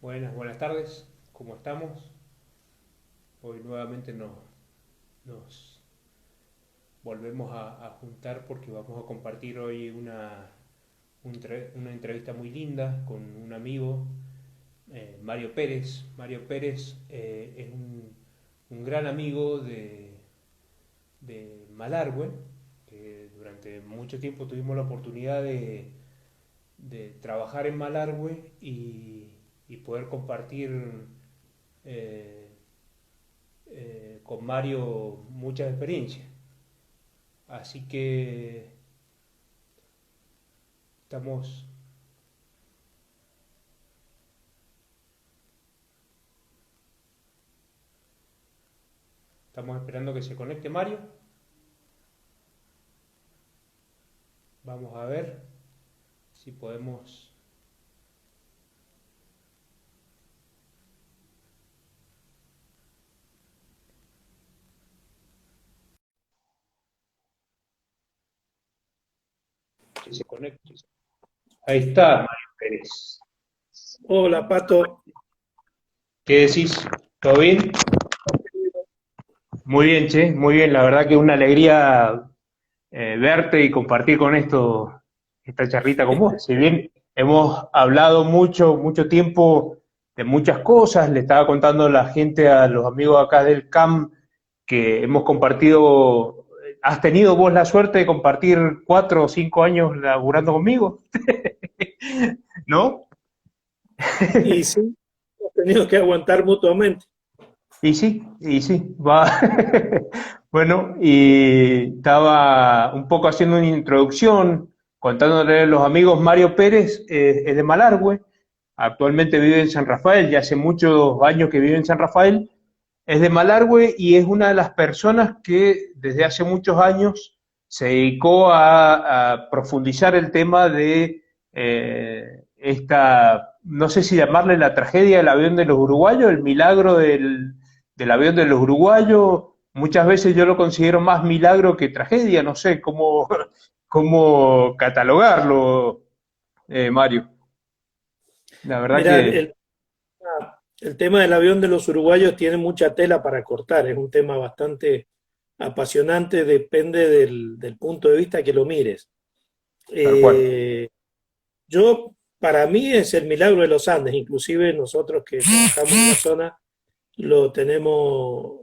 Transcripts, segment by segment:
Buenas tardes, ¿cómo estamos? Hoy nuevamente nos volvemos a juntar porque vamos a compartir hoy una entrevista muy linda con un amigo, Mario Pérez. Mario Pérez es un gran amigo de Malargüe, que durante mucho tiempo tuvimos la oportunidad de trabajar en Malargüe y poder compartir eh, con Mario muchas experiencias. Así que estamos, estamos esperando que se conecte Mario. Vamos a ver si podemos... Que se conecte. Ahí está Mario Pérez. Hola, Pato. ¿Qué decís? ¿Todo bien? Muy bien, che, muy bien. La verdad que es una alegría verte y compartir con esta charlita con vos. Si bien hemos hablado mucho tiempo de muchas cosas, le estaba contando a la gente, a los amigos acá del CAM, que hemos compartido, has tenido vos la suerte de compartir 4 o 5 años laburando conmigo, ¿no? Y sí, hemos tenido que aguantar mutuamente. Y sí, va. Bueno, y estaba un poco haciendo una introducción, contándole a los amigos. Mario Pérez es de Malargüe, actualmente vive en San Rafael, ya hace muchos años que vive en San Rafael, es de Malargüe y es una de las personas que desde hace muchos años se dedicó a profundizar el tema de no sé si llamarle la tragedia del avión de los uruguayos, el milagro del avión de los uruguayos. Muchas veces yo lo considero más milagro que tragedia, no sé cómo, cómo catalogarlo, Mario. La verdad Mirá, que, el tema del avión de los uruguayos tiene mucha tela para cortar. Es un tema bastante apasionante, depende del punto de vista que lo mires. tal cual. Eh, para mí es el milagro de los Andes. Inclusive nosotros que trabajamos en la zona lo tenemos,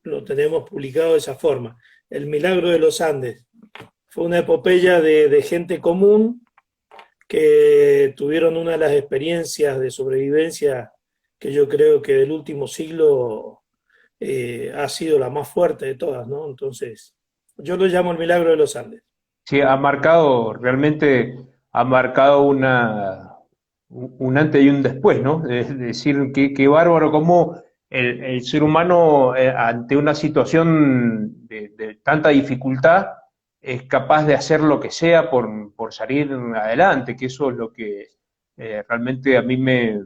lo tenemos publicado de esa forma. El milagro de los Andes. Fue una epopeya de gente común que tuvieron una de las experiencias de sobrevivencia que yo creo que del último siglo ha sido la más fuerte de todas, ¿no? Entonces, yo lo llamo el milagro de los Andes. Sí, ha marcado, realmente ha marcado un antes y un después, ¿no? Es decir, qué bárbaro cómo el ser humano ante una situación de tanta dificultad es capaz de hacer lo que sea por salir adelante, que eso es lo que realmente a mí me,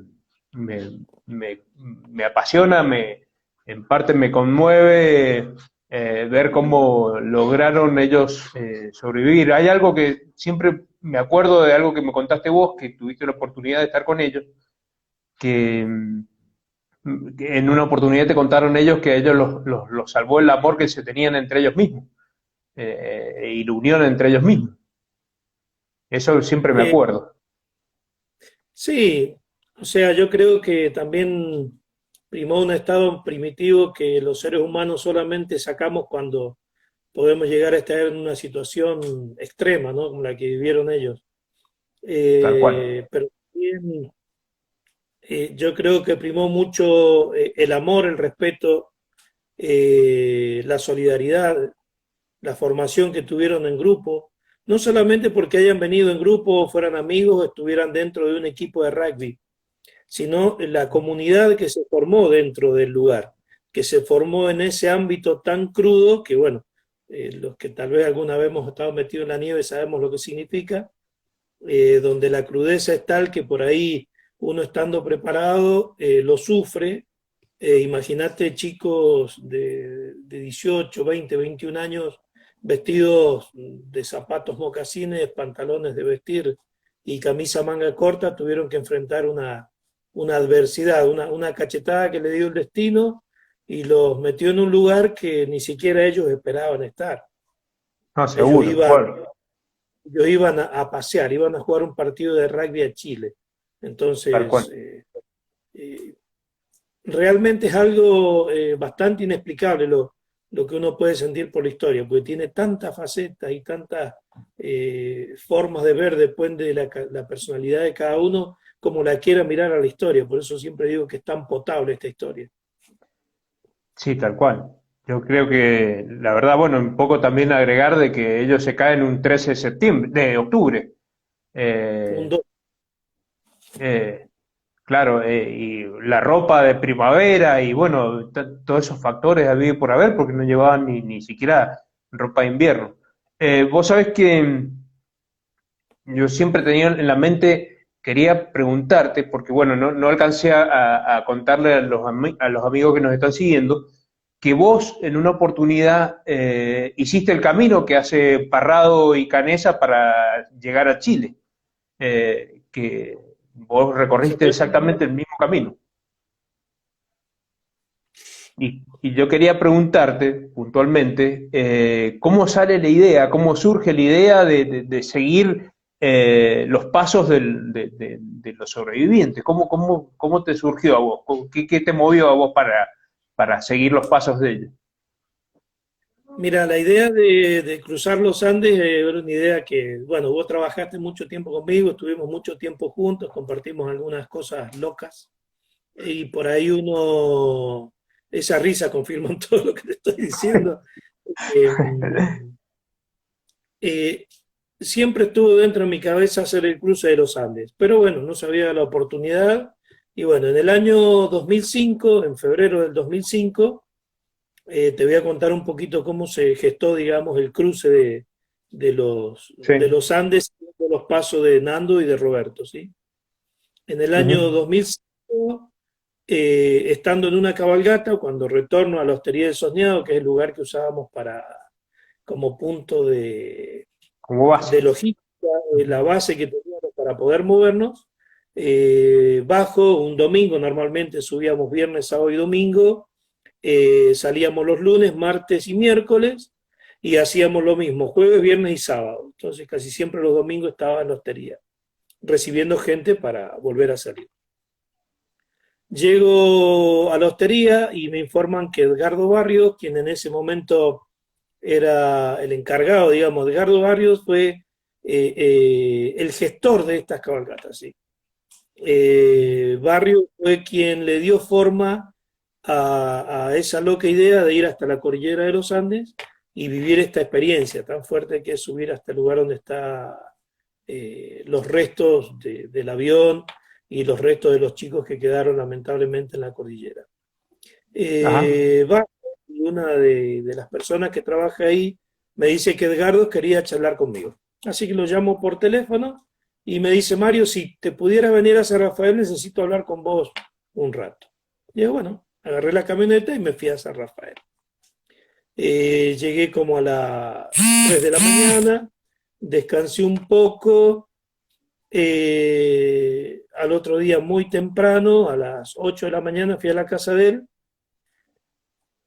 me apasiona, en parte me conmueve ver cómo lograron ellos sobrevivir. Hay algo que siempre me acuerdo de algo que me contaste vos, que tuviste la oportunidad de estar con ellos, que, que en una oportunidad te contaron ellos que a ellos los salvó el amor que se tenían entre ellos mismos y la unión entre ellos mismos. Eso siempre me Eh, acuerdo. sí, o sea, yo creo que también primó un estado primitivo que los seres humanos solamente sacamos cuando podemos llegar a estar en una situación extrema, ¿no? Como la que vivieron ellos. Tal cual. Pero también yo creo que primó mucho el amor, el respeto, la solidaridad, la formación que tuvieron en grupo, no solamente porque hayan venido en grupo, fueran amigos, estuvieran dentro de un equipo de rugby, sino la comunidad que se formó dentro del lugar, que se formó en ese ámbito tan crudo que, bueno, los que tal vez alguna vez hemos estado metidos en la nieve sabemos lo que significa, donde la crudeza es tal que por ahí uno estando preparado lo sufre. Imagínate chicos de 18, 20, 21 años vestidos de zapatos mocasines, pantalones de vestir y camisa manga corta, tuvieron que enfrentar una adversidad, una cachetada que le dio el destino y los metió en un lugar que ni siquiera ellos esperaban estar. No, Ellos seguro. iban, Bueno, ellos iban a pasear, iban a jugar un partido de rugby a Chile. tal cual. Entonces, eh, realmente es algo bastante inexplicable lo que uno puede sentir por la historia, porque tiene tantas facetas y tantas formas de ver, depende de la personalidad de cada uno, como la quiera mirar a la historia. Por eso siempre digo que es tan potable esta historia. Sí, tal cual. Yo creo que, la verdad, bueno, un poco también agregar de que ellos se caen un 13 de septiembre, de octubre. Un Eh, do- eh, claro, y la ropa de primavera y bueno, todos esos factores había por haber porque no llevaban ni siquiera ropa de invierno. Vos sabés que yo siempre tenía en la mente, quería preguntarte, porque bueno, no alcancé a contarle a a los amigos que nos están siguiendo, que vos en una oportunidad hiciste el camino que hace Parrado y Canesa para llegar a Chile, que vos recorriste exactamente el mismo camino. Y yo quería preguntarte puntualmente, ¿cómo sale la idea, cómo surge la idea de seguir los pasos de los sobrevivientes? ¿Cómo te surgió a vos? ¿Qué te movió a vos para seguir los pasos de ellos? Mira, la idea de cruzar los Andes era una idea que, bueno, vos trabajaste mucho tiempo conmigo, estuvimos mucho tiempo juntos, compartimos algunas cosas locas y por ahí uno, esa risa confirma todo lo que te estoy diciendo. Eh, eh, Siempre estuvo dentro de mi cabeza hacer el cruce de los Andes, pero bueno, no sabía la oportunidad. Y bueno, en el año 2005, en febrero del 2005, te voy a contar un poquito cómo se gestó, digamos, el cruce Sí. de los Andes, de los pasos de Nando y de Roberto, ¿sí? En el año Ujú. 2005, estando en una cabalgata, cuando retorno a la Hostería del Soñado, que es el lugar que usábamos como punto Como base. de logística, la base que teníamos para poder movernos, bajo un domingo, normalmente subíamos viernes, sábado y domingo, salíamos los lunes, martes y miércoles y hacíamos lo mismo, jueves, viernes y sábado. Entonces casi siempre los domingos estaba en la hostería, recibiendo gente para volver a salir. Llego a la hostería y me informan que Edgardo Barrios, quien en ese momento era el encargado, digamos, Edgardo Barrios fue el gestor de estas cabalgatas. ¿Sí? Barrios fue quien le dio forma a esa loca idea de ir hasta la cordillera de los Andes y vivir esta experiencia tan fuerte que es subir hasta el lugar donde están los restos del avión y los restos de los chicos que quedaron lamentablemente en la cordillera. Ajá. Y una de las personas que trabaja ahí me dice que Edgardo quería charlar conmigo. Así que lo llamo por teléfono y me dice, Mario, si te pudiera venir a San Rafael, necesito hablar con vos un rato. Y yo, bueno, agarré la camioneta y me fui a San Rafael. Llegué como a las 3 de la mañana, descansé un poco, al otro día muy temprano, a las 8 de la mañana fui a la casa de él,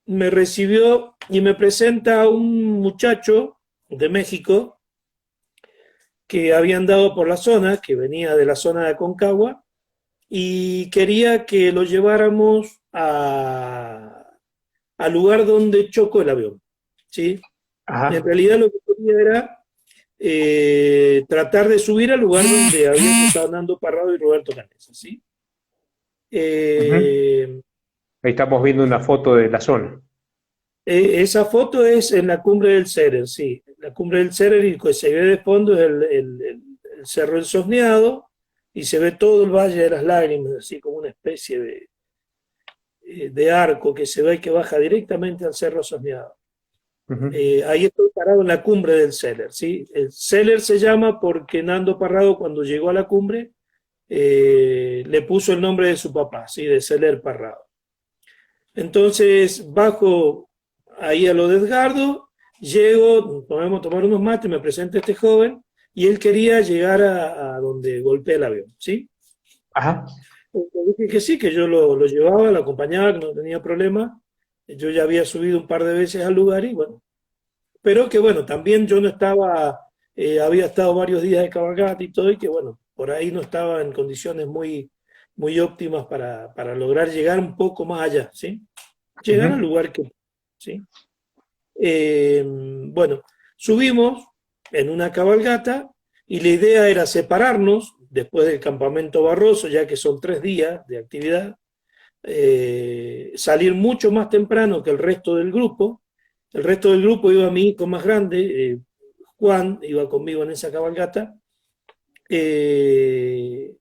me recibió y me presenta a un muchacho de México que había andado por la zona, que venía de la zona de Aconcagua, y quería que lo lleváramos al lugar donde chocó el avión. ¿Sí? En Ajá. realidad lo que quería era tratar de subir al lugar donde habían estado Nando Parrado y Roberto Canesa. ¿Sí? Ujú. Eh, Ahí estamos viendo una foto de la zona. Esa foto es en la cumbre del Cerer, sí. La cumbre del Cerer y lo que se ve de fondo es el Cerro del Sosneado y se ve todo el Valle de las Lágrimas, así como una especie de arco que se ve que baja directamente al Cerro Sosneado. Ujú. Ahí estoy parado en la cumbre del Celer, ¿sí? El Celer se llama porque Nando Parrado cuando llegó a la cumbre le puso el nombre de su papá, ¿sí? De Celer Parrado. Entonces bajo ahí a lo de Edgardo, llego, podemos tomar unos mates, me presenta este joven y él quería llegar a donde golpea el avión, ¿sí? Ajá. Le dije que sí, que yo lo llevaba, lo acompañaba, que no tenía problema. Yo ya había subido un par de veces al lugar y bueno, pero que bueno, también yo no estaba, había estado varios días de cabalgata y todo, y que bueno, por ahí no estaba en condiciones muy óptimas para lograr llegar un poco más allá, ¿sí? Llegar al Ujú. lugar que, ¿sí? Bueno, subimos en una cabalgata y la idea era separarnos después del campamento Barroso, ya que son 3 días de actividad, salir mucho más temprano que el resto del grupo. El resto del grupo iba mi hijo más grande, Juan, iba conmigo en esa cabalgata. Eh,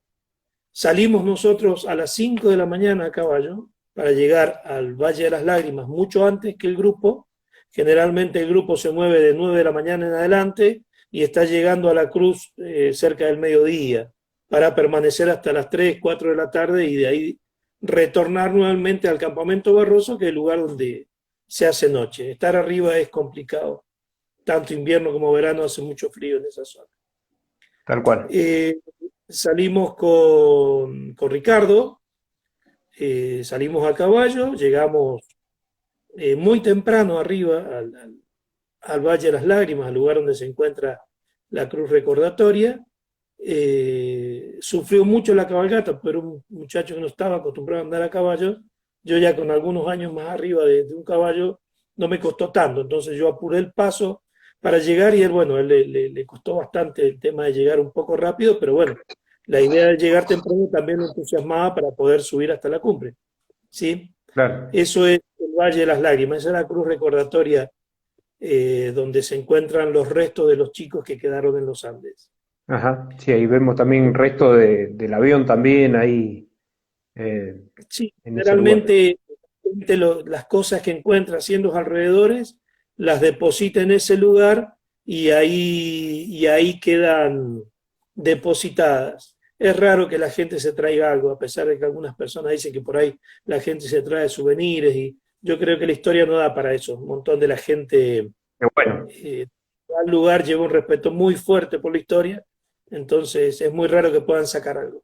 Salimos nosotros a las 5 de la mañana a caballo para llegar al Valle de las Lágrimas mucho antes que el grupo. Generalmente el grupo se mueve de 9 de la mañana en adelante y está llegando a la cruz cerca del mediodía para permanecer hasta las 3 4 de la tarde y de ahí retornar nuevamente al campamento Barroso, que es el lugar donde se hace noche. Estar arriba es complicado, tanto invierno como verano hace mucho frío en esa zona. Tal cual. Eh, Salimos con Ricardo, salimos a caballo, llegamos muy temprano arriba al Valle de las Lágrimas, al lugar donde se encuentra la cruz recordatoria. Sufrió mucho la cabalgata, pero un muchacho que no estaba acostumbrado a andar a caballo, yo ya con algunos años más arriba de un caballo, no me costó tanto, entonces yo apuré el paso para llegar y él, bueno, él le costó bastante el tema de llegar un poco rápido, pero bueno, la idea de llegar temprano también lo entusiasmaba para poder subir hasta la cumbre, ¿sí? Claro. Eso es el Valle de las Lágrimas, esa es la cruz recordatoria donde se encuentran los restos de los chicos que quedaron en los Andes. Ajá. Sí, ahí vemos también el resto del avión también ahí eh, Sí, en ese lugar. generalmente las cosas que encuentra haciendo los alrededores las deposita en ese lugar y ahí quedan depositadas. Es raro que la gente se traiga algo, a pesar de que algunas personas dicen que por ahí la gente se trae souvenirs y yo creo que la historia no da para eso. Un montón de la gente Qué bueno. al lugar lleva un respeto muy fuerte por la historia, entonces es muy raro que puedan sacar algo.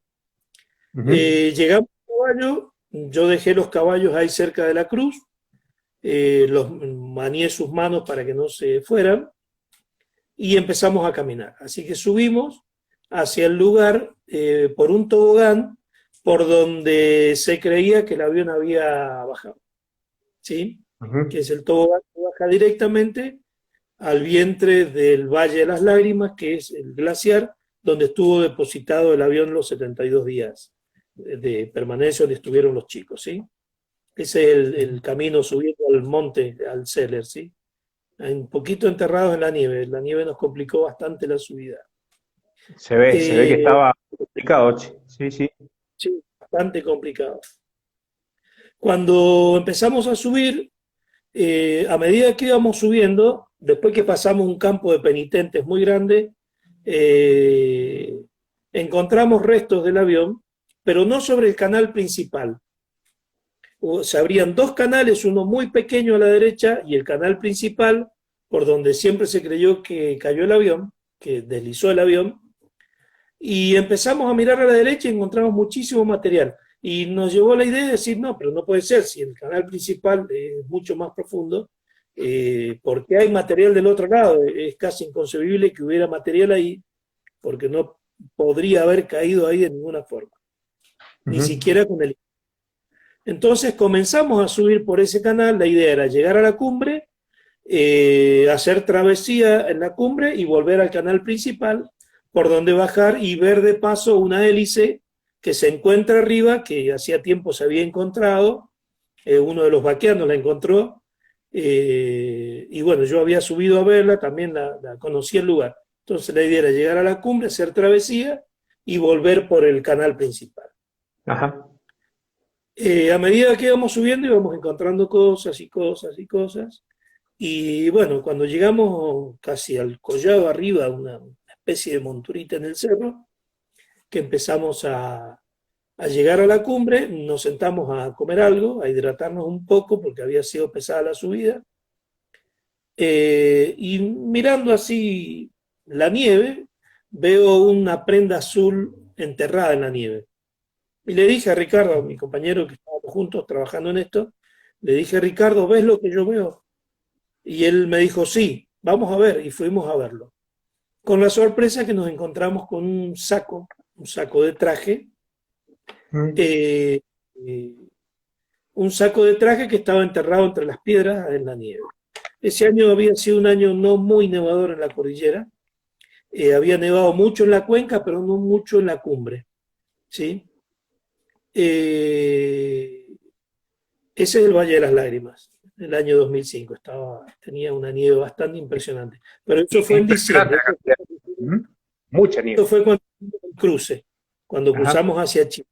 Ujú. Llegamos a caballo, yo dejé los caballos ahí cerca de la cruz, los manié sus manos para que no se fueran y empezamos a caminar. Así que subimos hacia el lugar por un tobogán por donde se creía que el avión había bajado, ¿sí? Que Ujú. es el tobogán que baja directamente al vientre del Valle de las Lágrimas, que es el glaciar donde estuvo depositado el avión los 72 días de permanencia donde estuvieron los chicos, ¿sí? Ese es el camino subiendo al monte, al Seller, ¿sí? Un poquito enterrados en la nieve nos complicó bastante la subida. Se ve que Eh, estaba complicado, che. Sí, sí. sí, bastante complicado. Cuando empezamos a subir, a medida que íbamos subiendo, después que pasamos un campo de penitentes muy grande, eh, encontramos restos del avión, pero no sobre el canal principal. Se abrían dos canales, uno muy pequeño a la derecha y el canal principal, por donde siempre se creyó que cayó el avión, que deslizó el avión, y empezamos a mirar a la derecha y encontramos muchísimo material. Y nos llevó la idea de decir, no, pero no puede ser, si el canal principal es mucho más profundo, porque hay material del otro lado. Es casi inconcebible que hubiera material ahí, porque no podría haber caído ahí de ninguna forma, ni Ujú. siquiera con el... Entonces comenzamos a subir por ese canal, la idea era llegar a la cumbre, hacer travesía en la cumbre y volver al canal principal, por donde bajar y ver de paso una hélice que se encuentra arriba, que hacía tiempo se había encontrado, uno de los vaqueanos la encontró, y bueno, yo había subido a verla, también la conocí el lugar. Entonces la idea era llegar a la cumbre, hacer travesía y volver por el canal principal. Ajá. A medida que íbamos subiendo íbamos encontrando cosas y cosas y cosas. Y bueno, cuando llegamos casi al collado arriba, una especie de monturita en el cerro, que empezamos a llegar a la cumbre, nos sentamos a comer algo, a hidratarnos un poco porque había sido pesada la subida. Y mirando así la nieve, veo una prenda azul enterrada en la nieve. Y le dije a Ricardo, a mi compañero que estábamos juntos trabajando en esto, le dije, Ricardo, ¿ves lo que yo veo? Y él me dijo, sí, vamos a ver, y fuimos a verlo. Con la sorpresa que nos encontramos con un saco de traje, Mm. eh, eh, un saco de traje que estaba enterrado entre las piedras en la nieve. Ese año había sido un año no muy nevador en la cordillera, había nevado mucho en la cuenca, pero no mucho en la cumbre, ¿sí? Eh, Ese es el Valle de las Lágrimas, el año 2005, tenía una nieve bastante impresionante, pero eso fue en Impresionante diciembre, la cantidad. Mm. Mucha esto nieve. fue cuando cruce, cuando Ajá. cruzamos hacia Chile.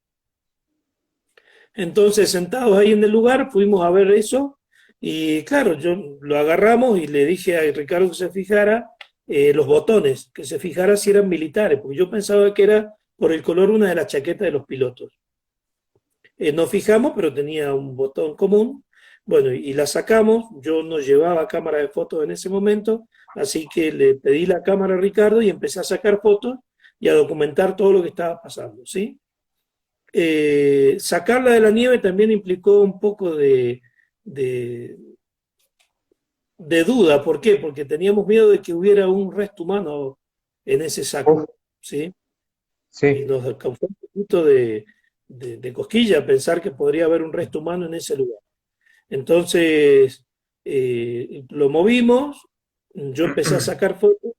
Entonces, sentados ahí en el lugar, fuimos a ver eso y claro, yo lo agarramos y le dije a Ricardo que se fijara los botones, que se fijara si eran militares, porque yo pensaba que era por el color una de las chaquetas de los pilotos. Nos fijamos, pero tenía un botón común. Bueno, y la sacamos. Yo no llevaba cámara de fotos en ese momento, así que le pedí la cámara a Ricardo y empecé a sacar fotos y a documentar todo lo que estaba pasando, ¿sí? Sacarla de la nieve también implicó un poco de, de duda. ¿Por qué? Porque teníamos miedo de que hubiera un resto humano en ese Uf, saco, ¿sí? Y sí, nos causó un poquito de cosquilla pensar que podría haber un resto humano en ese lugar. Entonces, lo movimos, yo empecé a sacar fotos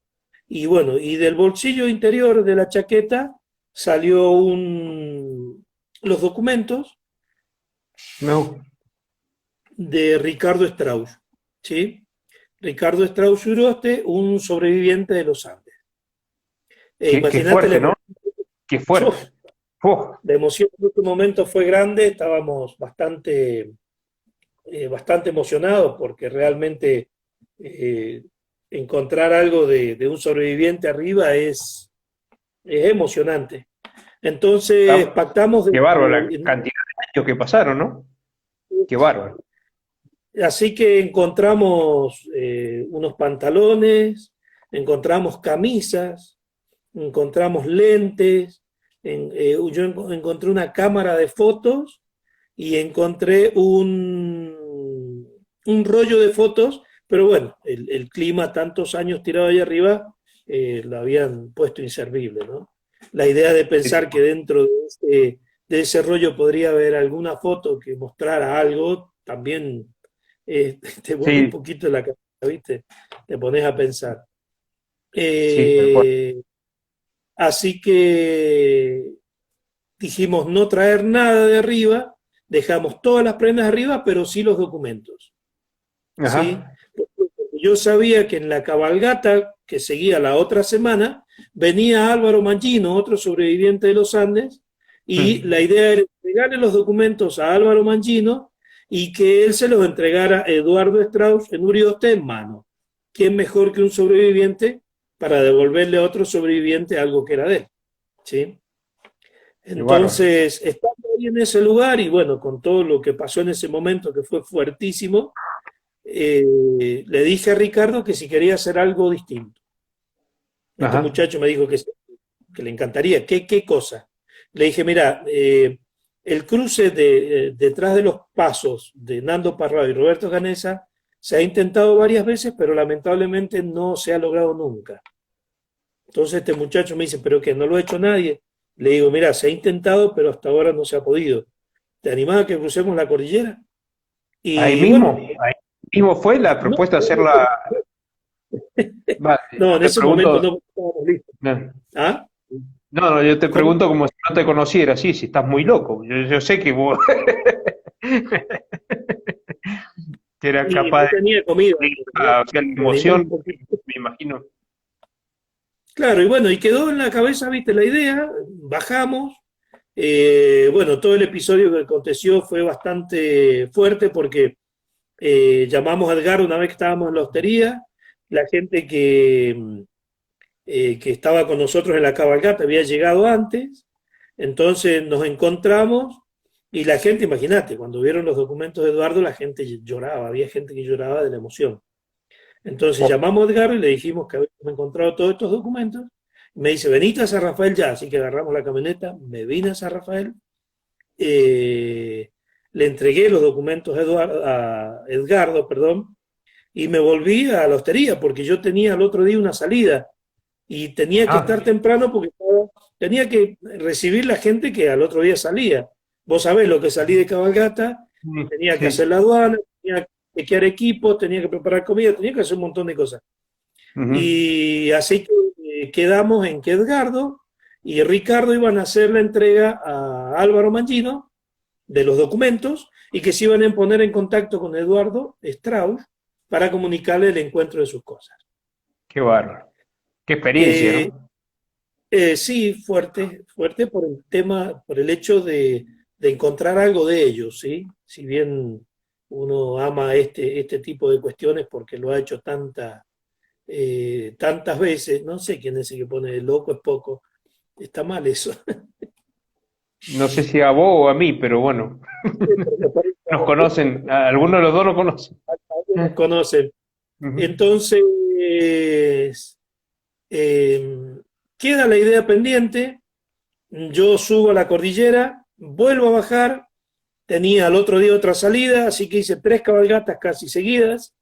y bueno, y del bolsillo interior de la chaqueta salió los documentos no, de Ricardo Strauss, ¿sí? Ricardo Strauss Uroste, un sobreviviente de los Andes. qué Imagínate la fuerte, ¿no? emoción. Qué fuerte. Uf, La emoción en este momento fue grande, estábamos bastante emocionados porque realmente eh, encontrar algo de un sobreviviente arriba es emocionante. Entonces ah, pactamos qué bárbaro la de, cantidad de años que pasaron, ¿no? Qué bárbaro. así que encontramos unos pantalones, encontramos camisas, encontramos lentes, yo encontré una cámara de fotos y encontré un rollo de fotos, pero bueno, el clima, tantos años tirado ahí arriba, lo habían puesto inservible, ¿no? La idea de pensar que dentro de ese rollo podría haber alguna foto que mostrara algo, también te vuelve un Sí, poquito la cabeza, ¿viste? Te pones a pensar. sí, tal cual. Eh, Así que dijimos no traer nada de arriba, dejamos todas las prendas arriba, pero sí los documentos, ¿sí? Ajá. Porque yo sabía que en la cabalgata que seguía la otra semana venía Álvaro Mangino, otro sobreviviente de los Andes, y Mm. la idea era entregarle los documentos a Álvaro Mangino y que él se los entregara a Eduardo Strauss en Urioste en mano. ¿Quién mejor que un sobreviviente para devolverle a otro sobreviviente algo que era de él? ¿Sí? Qué bárbaro. Entonces, estando ahí en ese lugar y bueno, con todo lo que pasó en ese momento, que fue fuertísimo, le dije a Ricardo que si quería hacer algo distinto. Este Ajá. muchacho me dijo que le encantaría. ¿Qué cosa? Le dije, mira, el cruce detrás de los pasos de Nando Parrado y Roberto Canesa se ha intentado varias veces, pero lamentablemente no se ha logrado nunca. Entonces este muchacho me dice, ¿pero qué? ¿No lo ha hecho nadie? Le digo, mira, se ha intentado, pero hasta ahora no se ha podido. ¿Te animás a que crucemos la cordillera? Ahí Y bueno, mismo, ahí mismo fue la no, propuesta de hacerla. Va, no, yo en te ese momento pregunto, no estábamos listos. no, ¿Ah? no, yo te ¿Cómo? pregunto como si no te conociera, sí, si estás muy loco. Yo sé que vos que eras Y capaz no tenía comida, de o sea, la me animé un emoción, poquito. me imagino. Claro, y bueno, y quedó en la cabeza, viste, la idea, bajamos. Bueno, todo el episodio que aconteció fue bastante fuerte porque llamamos a Edgar una vez que estábamos en la hostería, la gente que estaba con nosotros en la cabalgata había llegado antes, entonces nos encontramos y la gente, imagínate, cuando vieron los documentos de Eduardo, la gente lloraba, había gente que lloraba de la emoción. Entonces Oh, llamamos a Edgar y le dijimos que habíamos encontrado todos estos documentos. Me dice, venite a San Rafael ya, así que agarramos la camioneta, me vine a San Rafael le entregué los documentos a Edgardo, perdón, y me volví a la hostería porque yo tenía el otro día una salida y tenía que Ah, estar temprano porque tenía que recibir la gente que al otro día salía. Vos sabés lo que salí de cabalgata, tenía que hacer sí. la aduana, tenía que chequear equipos, tenía que preparar comida, tenía que hacer un montón de cosas. Ujú. Y así que quedamos en que Edgardo y Ricardo iban a hacer la entrega a Álvaro Mangino de los documentos y que se iban a poner en contacto con Eduardo Strauss para comunicarle el encuentro de sus cosas. Qué bárbaro. Qué experiencia, Eh, ¿no? sí, fuerte, fuerte por el tema, por el hecho de encontrar algo de ellos, ¿sí? Si bien uno ama este tipo de cuestiones porque lo ha hecho tantas veces, no sé quién es el que pone loco es poco, está mal eso. No sé si a vos o a mí, pero bueno, Porque por nos eso conocen, a algunos de los dos nos conocen. algunos conocen. Ujú. Entonces, queda la idea pendiente, yo subo a la cordillera, vuelvo a bajar, tenía al otro día otra salida, así que hice 3 cabalgatas casi seguidas.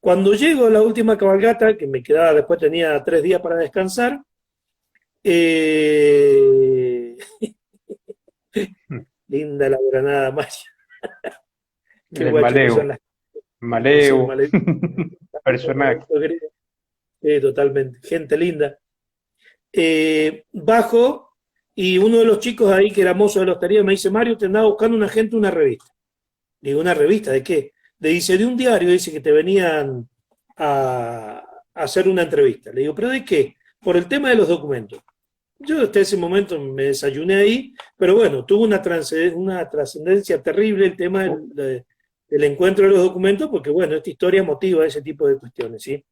Cuando llego a la última cabalgata, que me quedaba después, tenía 3 días para descansar, eh, linda la Granada, Maya, qué El guacho que son maleo, las cosas, el maleo, malecón, personaje. totalmente, gente linda. Bajo y uno de los chicos ahí que era mozo de la hostería me dice, Mario, te andaba buscando una gente una revista. Le digo, ¿una revista de qué? Le dice, de un diario, dice que te venían a hacer una entrevista. Le digo, ¿pero de qué? Por el tema de los documentos. Yo hasta ese momento me desayuné ahí, pero bueno, tuvo una trascendencia terrible el tema del encuentro de los documentos, porque bueno, esta historia motiva ese tipo de cuestiones, ¿sí?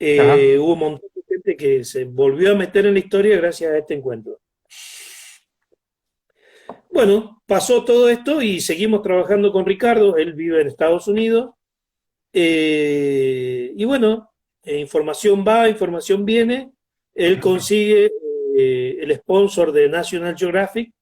Ajá. Hubo un montón de gente que se volvió a meter en la historia gracias a este encuentro. Bueno, pasó todo esto y seguimos trabajando con Ricardo, él vive en Estados Unidos, y bueno, información va, información viene, él consigue el sponsor de National Geographic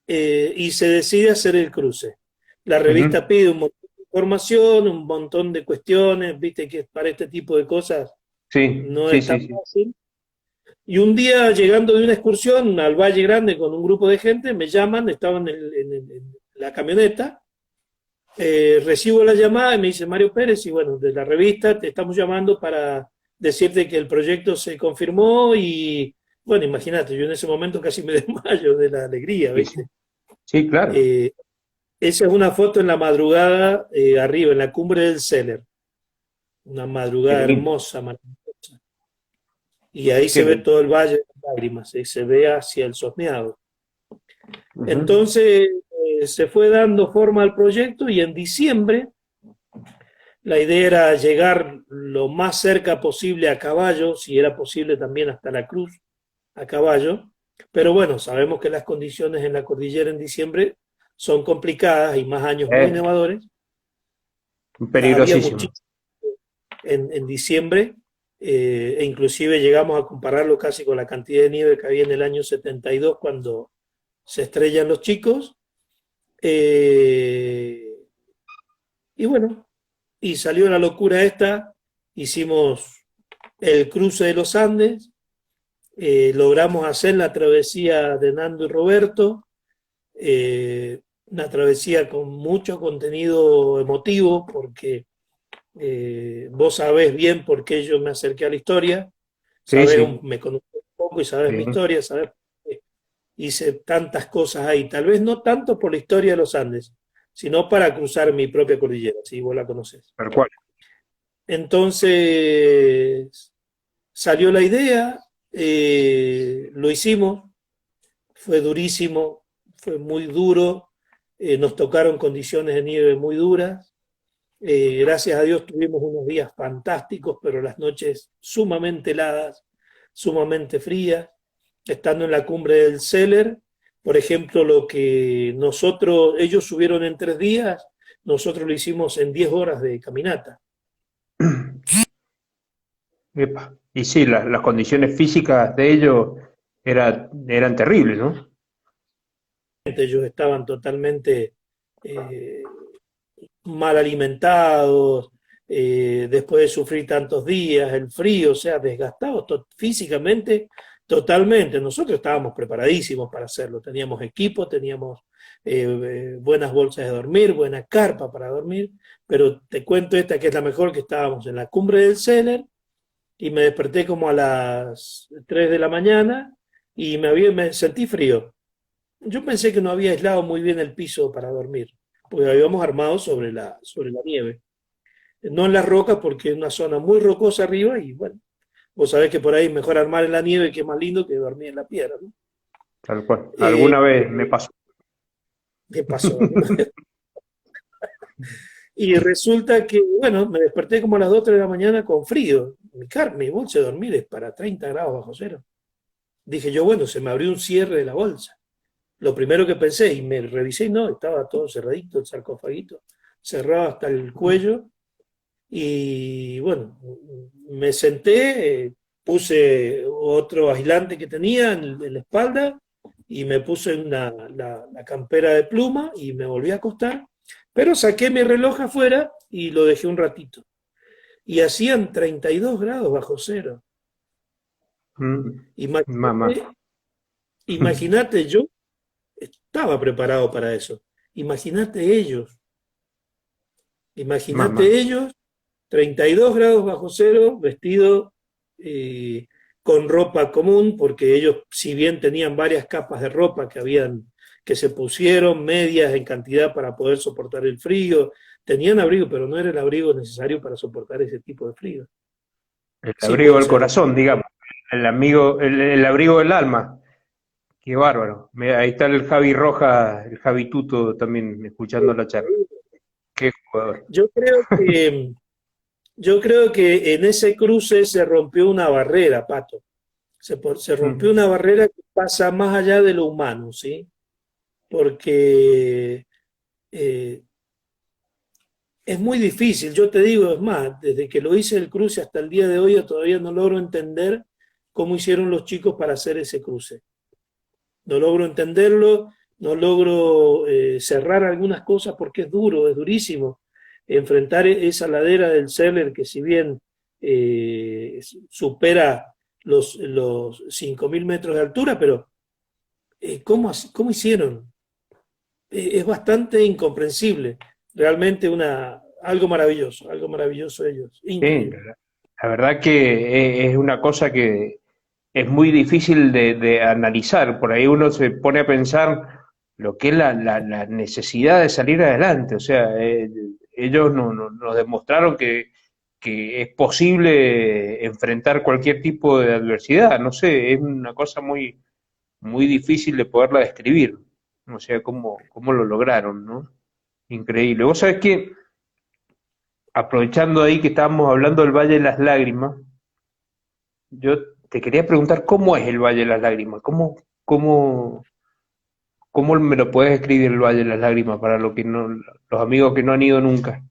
y se decide hacer el cruce. La Ujú. revista pide un montón de información, un montón de cuestiones, viste que para este tipo de cosas Sí, no sí, es tan sí, sí. fácil. Y un día, llegando de una excursión al Valle Grande con un grupo de gente, me llaman, estaban en la camioneta, recibo la llamada y me dice Mario Pérez, y bueno, de la revista te estamos llamando para decirte que el proyecto se confirmó y, bueno, imagínate, yo en ese momento casi me desmayo de la alegría, Sí, sí. ¿viste? Sí, claro. Eh, Esa es una foto en la madrugada, arriba, en la cumbre del Seller, una Qué madrugada lindo. hermosa, maravillosa. Y ahí Qué se ve lindo. todo el Valle de las Lágrimas, se ve hacia el Sosneado. Ujú. Entonces se fue dando forma al proyecto y en diciembre la idea era llegar lo más cerca posible a caballo, si era posible también hasta la cruz a caballo, pero bueno, sabemos que las condiciones en la cordillera en diciembre son complicadas y más años muy Eh, nevadores. Había Peligrosísimo. muchísimo en diciembre e inclusive llegamos a compararlo casi con la cantidad de nieve que había en el año 72 cuando se estrellan los chicos. Eh, y bueno, y salió la locura esta, hicimos el cruce de los Andes, logramos hacer la travesía de Nando y Roberto, una travesía con mucho contenido emotivo, porque vos sabés bien por qué yo me acerqué a la historia, Sí, sabés, sí. me conoces un poco y sabés mi Sí. historia, sabés que hice tantas cosas ahí, tal vez no tanto por la historia de los Andes, sino para cruzar mi propia cordillera, si vos la conocés. Tal cual. Entonces salió la idea, lo hicimos, fue durísimo, fue muy duro, nos tocaron condiciones de nieve muy duras. Gracias a Dios tuvimos unos días fantásticos, pero las noches sumamente heladas, sumamente frías. Estando en la cumbre del Seller, por ejemplo, lo que ellos subieron en 3 días, nosotros lo hicimos en 10 horas de caminata. Epa. Y sí, las condiciones físicas de ellos eran terribles, ¿no? totalmente, ellos estaban totalmente mal alimentados, después de sufrir tantos días, el frío, o sea, desgastados físicamente totalmente. Nosotros estábamos preparadísimos para hacerlo, teníamos equipo, teníamos buenas bolsas de dormir, buena carpa para dormir, pero te cuento esta que es la mejor, que estábamos en la cumbre del Seller y me desperté como a las 3 de la mañana y me sentí frío. Yo pensé que no había aislado muy bien el piso para dormir, porque lo habíamos armado sobre la nieve. No en las rocas, porque es una zona muy rocosa arriba y bueno, vos sabés que por ahí es mejor armar en la nieve, que es más lindo que dormir en la piedra, ¿no? Tal cual. Eh, Alguna vez me pasó. ¿Qué pasó? Y resulta que, bueno, me desperté como a las 2 3 de la mañana con frío. Mi bolsa de dormir es para 30 grados bajo cero. Dije yo, bueno, se me abrió un cierre de la bolsa. Lo primero que pensé, y me revisé, y no, estaba todo cerradito, el sarcofaguito, cerrado hasta el cuello. Y bueno, me senté, puse otro aislante que tenía en la espalda y me puse la campera de pluma y me volví a acostar, pero saqué mi reloj afuera y lo dejé un ratito. Y hacían 32 grados bajo cero. Mm, Imagínate, mamá. imagínate, yo estaba preparado para eso. Imagínate ellos, Mamá. imagínate ellos 32 grados bajo cero, vestido con ropa común, porque ellos, si bien tenían varias capas de ropa que se pusieron, medias en cantidad para poder soportar el frío, tenían abrigo, pero no era el abrigo necesario para soportar ese tipo de frío. El Sí abrigo puede del ser. corazón, digamos. El abrigo del alma. Qué bárbaro. Mira, ahí está el Javi Roja, el Javi Tuto también escuchando la charla. Qué jugador. Yo creo que, yo creo que en ese cruce se rompió una barrera, Pato. Se rompió Mm, una barrera que pasa más allá de lo humano, ¿sí? Porque eh, es muy difícil, yo te digo, es más, desde que lo hice el cruce hasta el día de hoy, yo todavía no logro entender cómo hicieron los chicos para hacer ese cruce. No logro entenderlo, no logro cerrar algunas cosas porque es duro, es durísimo. Enfrentar esa ladera del Seller que si bien supera los 5.000 metros de altura, pero ¿cómo hicieron? Es bastante incomprensible. Realmente algo maravilloso ellos, sí, increíble. la verdad que es una cosa que es muy difícil de analizar. Por ahí uno se pone a pensar lo que es la necesidad de salir adelante. O sea, ellos nos demostraron que es posible enfrentar cualquier tipo de adversidad. No sé, es una cosa muy difícil de poderla describir. O sea, cómo lo lograron, ¿no? Increíble. Vos sabés que, aprovechando ahí que estábamos hablando del Valle de las Lágrimas, yo te quería preguntar cómo es el Valle de las Lágrimas, cómo, cómo me lo puedes escribir el Valle de las Lágrimas para los amigos que no han ido nunca.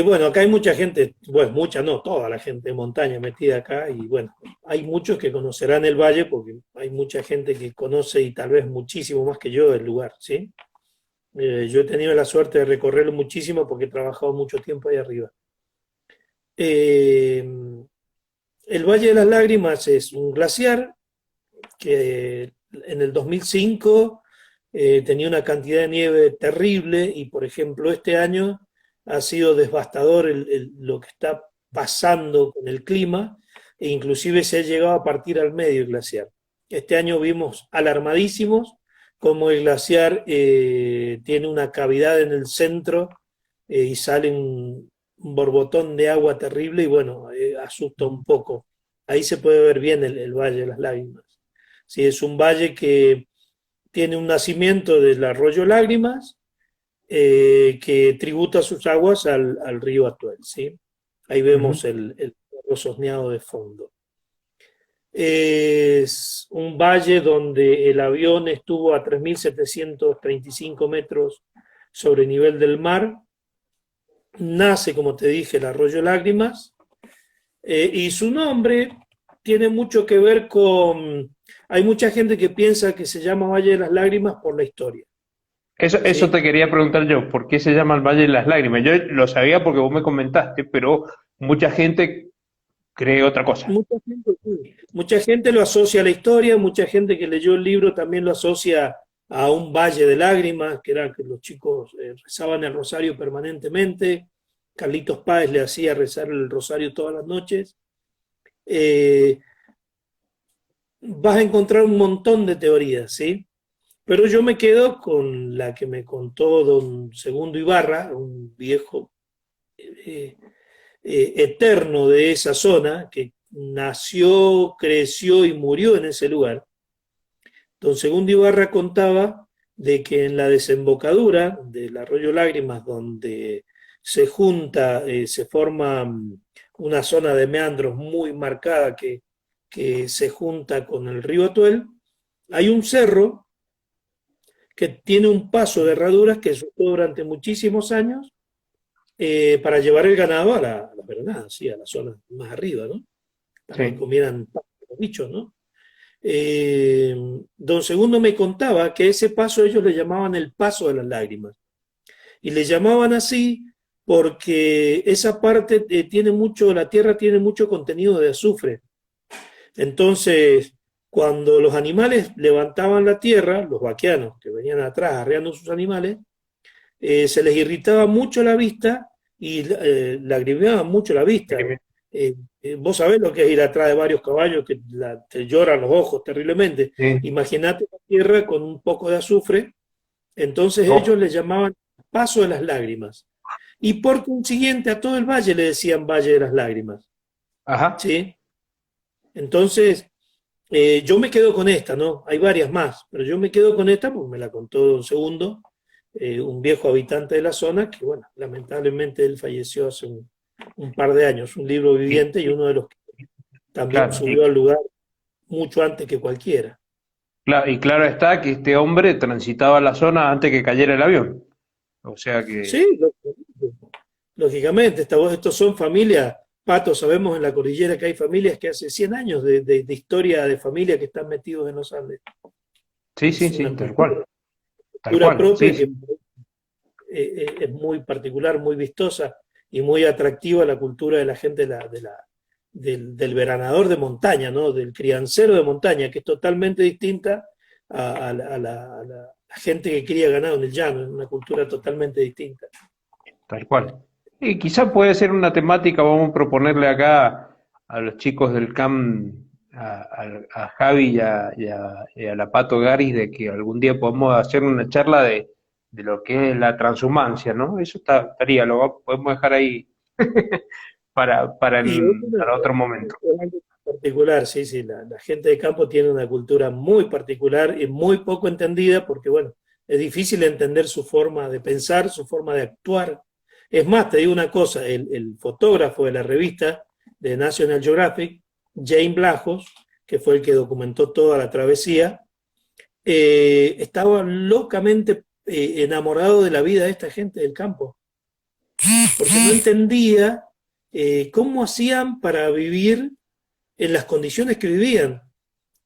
Bueno, acá hay mucha gente, bueno, mucha no, toda la gente de montaña metida acá y bueno, hay muchos que conocerán el valle porque hay mucha gente que conoce y tal vez muchísimo más que yo el lugar, ¿sí? Yo he tenido la suerte de recorrerlo muchísimo porque he trabajado mucho tiempo ahí arriba. Eh, el Valle de las Lágrimas es un glaciar que en el 2005 tenía una cantidad de nieve terrible y, por ejemplo, este año ha sido devastador lo que está pasando con el clima e inclusive se ha llegado a partir al medio el glaciar. Este año vimos alarmadísimos como el glaciar tiene una cavidad en el centro y sale un borbotón de agua terrible y bueno, asusta un poco. Ahí se puede ver bien el Valle de las Lágrimas. Sí, es un valle que tiene un nacimiento del arroyo Lágrimas que tributa sus aguas al río Atuel. ¿Sí? Ahí vemos Ujú. el cerro Sosneado de fondo. Es un valle donde el avión estuvo a 3.735 metros sobre nivel del mar. Nace, como te dije, el arroyo Lágrimas y su nombre tiene mucho que ver con... Hay mucha gente que piensa que se llama Valle de las Lágrimas por la historia, Eso te ¿sí? quería preguntar yo, ¿por qué se llama el Valle de las Lágrimas? Yo lo sabía porque vos me comentaste, pero mucha gente cree otra cosa. Mucha gente, sí. Mucha gente lo asocia a la historia, mucha gente que leyó el libro también lo asocia a un valle de lágrimas, que era que los chicos rezaban el rosario permanentemente. Carlitos Páez le hacía rezar el rosario todas las noches. Eh, Vas a encontrar un montón de teorías, ¿sí? Pero yo me quedo con la que me contó don Segundo Ibarra, un viejo eh, eterno de esa zona, que nació, creció y murió en ese lugar. Don Segundo Ibarra contaba de que en la desembocadura del arroyo Lágrimas, donde se junta, se forma una zona de meandros muy marcada que se junta con el río Atuel, hay un cerro que tiene un paso de herraduras que se usó durante muchísimos años para llevar el ganado a la verdad, sí, a la zona más arriba, ¿no? Para que Sí. comieran los bichos, ¿no? Don Segundo me contaba que ese paso ellos le llamaban el paso de las lágrimas. Y le llamaban así porque esa parte tiene mucho, la tierra tiene mucho contenido de azufre. Entonces, cuando los animales levantaban la tierra, los vaqueanos que venían atrás arreando sus animales, se les irritaba mucho la vista y lagrimeaban mucho la vista. Vos sabés lo que es ir atrás de varios caballos que te lloran los ojos terriblemente. Sí. Imagínate la tierra con un poco de azufre. Entonces Oh, ellos le llamaban paso de las lágrimas. Y por consiguiente a todo el valle le decían Valle de las Lágrimas. ajá. ¿Sí? Entonces, yo me quedo con esta, ¿no? Hay varias más, pero yo me quedo con esta porque me la contó Don Segundo, un viejo habitante de la zona, que bueno, lamentablemente él falleció hace un par de años, un libro Y, viviente y uno de los que también claro, subió al lugar mucho antes que cualquiera. y claro está que este hombre transitaba la zona antes que cayera el avión. O sea que, Sí, lógicamente, estos son familias, Pato, sabemos en la cordillera que hay familias que hace 100 años de historia de familia que están metidos en los Andes. sí, Es sí, sí, una cultura, tal cultura cual, sí, propia que sí, es muy particular, muy vistosa y muy atractiva la cultura de la gente del veranador de montaña, ¿no? Del criancero de montaña, que es totalmente distinta a la gente que cría ganado en el llano, es una cultura totalmente distinta. tal cual. Y quizá puede ser una temática, vamos a proponerle acá a los chicos del CAM, a Javi y a la Pato Garis, de que algún día podamos hacer una charla de lo que es la transhumancia, ¿no? Eso estaría, podemos dejar ahí Y para otro momento. es algo particular, sí, sí, la gente de campo tiene una cultura muy particular y muy poco entendida porque, bueno, es difícil entender su forma de pensar, su forma de actuar. Es más, te digo una cosa, el fotógrafo de la revista de National Geographic, Jane Blajos, que fue el que documentó toda la travesía, estaba locamente enamorado de la vida de esta gente del campo, porque no entendía cómo hacían para vivir en las condiciones que vivían.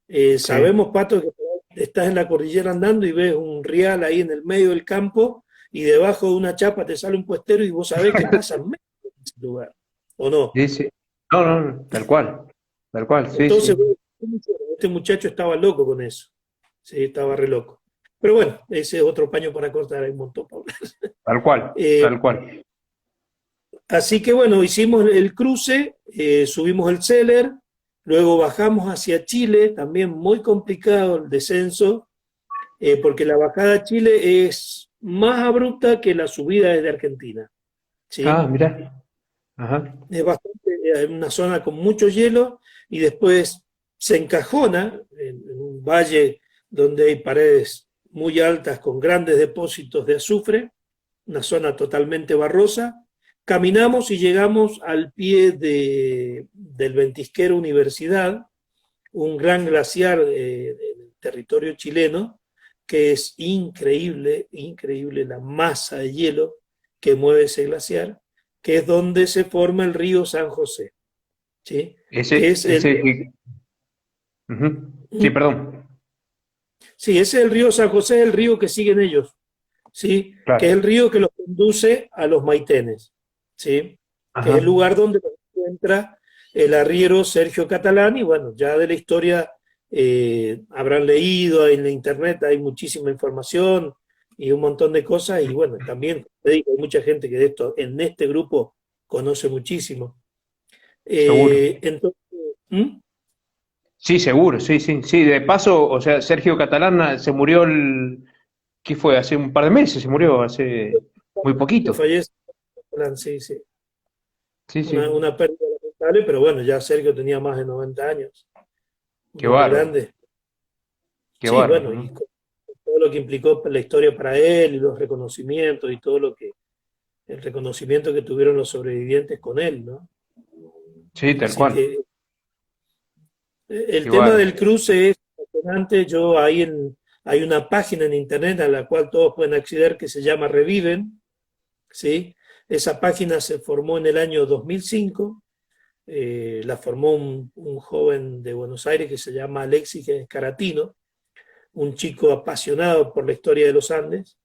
Sí, Sabemos, Pato, que estás en la cordillera andando y ves un rial ahí en el medio del campo y debajo de una chapa te sale un puestero y vos sabés que pasan meses en ese lugar, ¿o no? sí, sí. No, no, no, tal cual, sí, Entonces, sí, este muchacho estaba loco con eso, sí, estaba re loco. Pero bueno, ese es otro paño para cortar, hay un montón para hablar. tal cual, Eh, tal cual. Así que bueno, hicimos el cruce, subimos el Seller, luego bajamos hacia Chile, también muy complicado el descenso, porque la bajada a Chile es más abrupta que la subida desde Argentina, Ah, ¿sí? mira, ajá, Es bastante, una zona con mucho hielo y después se encajona en un valle donde hay paredes muy altas con grandes depósitos de azufre, una zona totalmente barrosa. Caminamos y llegamos al pie del Ventisquero Universidad, un gran glaciar del territorio chileno, que es increíble, increíble la masa de hielo que mueve ese glaciar, que es donde se forma el río San José, ¿sí? que Ese, es el, ese que... Ujú. Sí, perdón. sí, ese es el río San José, es el río que siguen ellos, ¿sí? Que es Claro. el río que los conduce a los Maitenes, ¿sí? Que es Ajá. el lugar donde se encuentra el arriero Sergio Catalán, y bueno, ya de la historia habrán leído en la internet, hay muchísima información y un montón de cosas, y bueno, también te digo, hay mucha gente que de esto, en este grupo, conoce muchísimo. Seguro. Entonces, ¿mm? Sí, seguro, sí, sí. Sí, de paso, o sea, Sergio Catalán se murió ¿qué fue? Hace un par de meses, se murió, hace muy Que poquito. fallece, sí, sí. Sí, sí. Una pérdida lamentable, pero bueno, ya Sergio tenía más de 90 años, Qué un hombre bárbaro, grande. qué Sí, bárbaro, bueno, y ¿no? con todo lo que implicó la historia para él y los reconocimientos y todo lo que, el reconocimiento que tuvieron los sobrevivientes con él, ¿no? Sí, tal Así cual. que el Qué tema bárbaro. del cruce es fascinante. Yo ahí hay una página en internet a la cual todos pueden acceder que se llama Reviven, ¿sí? Esa página se formó en el año 2005. La formó un joven de Buenos Aires que se llama Alexis Escaratino, un chico apasionado por la historia de los Andes,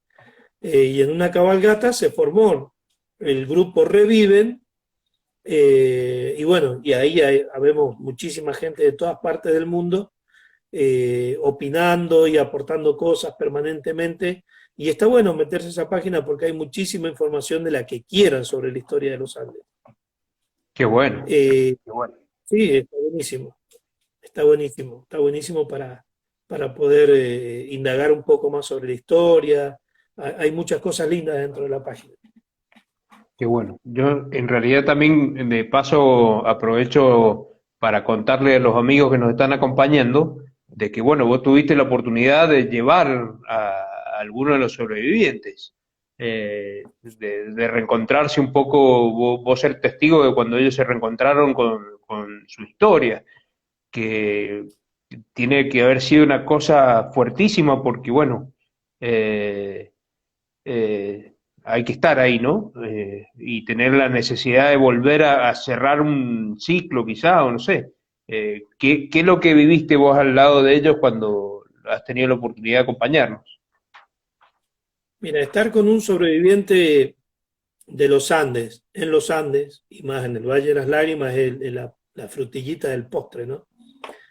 y en una cabalgata se formó el grupo Reviven, y bueno, y ahí habemos muchísima gente de todas partes del mundo opinando y aportando cosas permanentemente, y está bueno meterse a esa página porque hay muchísima información de la que quieran sobre la historia de los Andes. Qué bueno, Eh, qué bueno. sí, está buenísimo para poder indagar un poco más sobre la historia. Hay muchas cosas lindas dentro de la página. Qué bueno. Yo en realidad también de paso aprovecho para contarle a los amigos que nos están acompañando de que, bueno, vos tuviste la oportunidad de llevar a algunos de los sobrevivientes, de reencontrarse un poco, vos ser testigo de cuando ellos se reencontraron con su historia, que tiene que haber sido una cosa fuertísima porque, bueno, eh, hay que estar ahí, ¿no? Y tener la necesidad de volver a cerrar un ciclo, quizá, o no sé. ¿Qué es lo que viviste vos al lado de ellos cuando has tenido la oportunidad de acompañarnos? Mira, estar con un sobreviviente de los Andes, en los Andes, y más en el Valle de las Lágrimas, es la frutillita del postre, ¿no?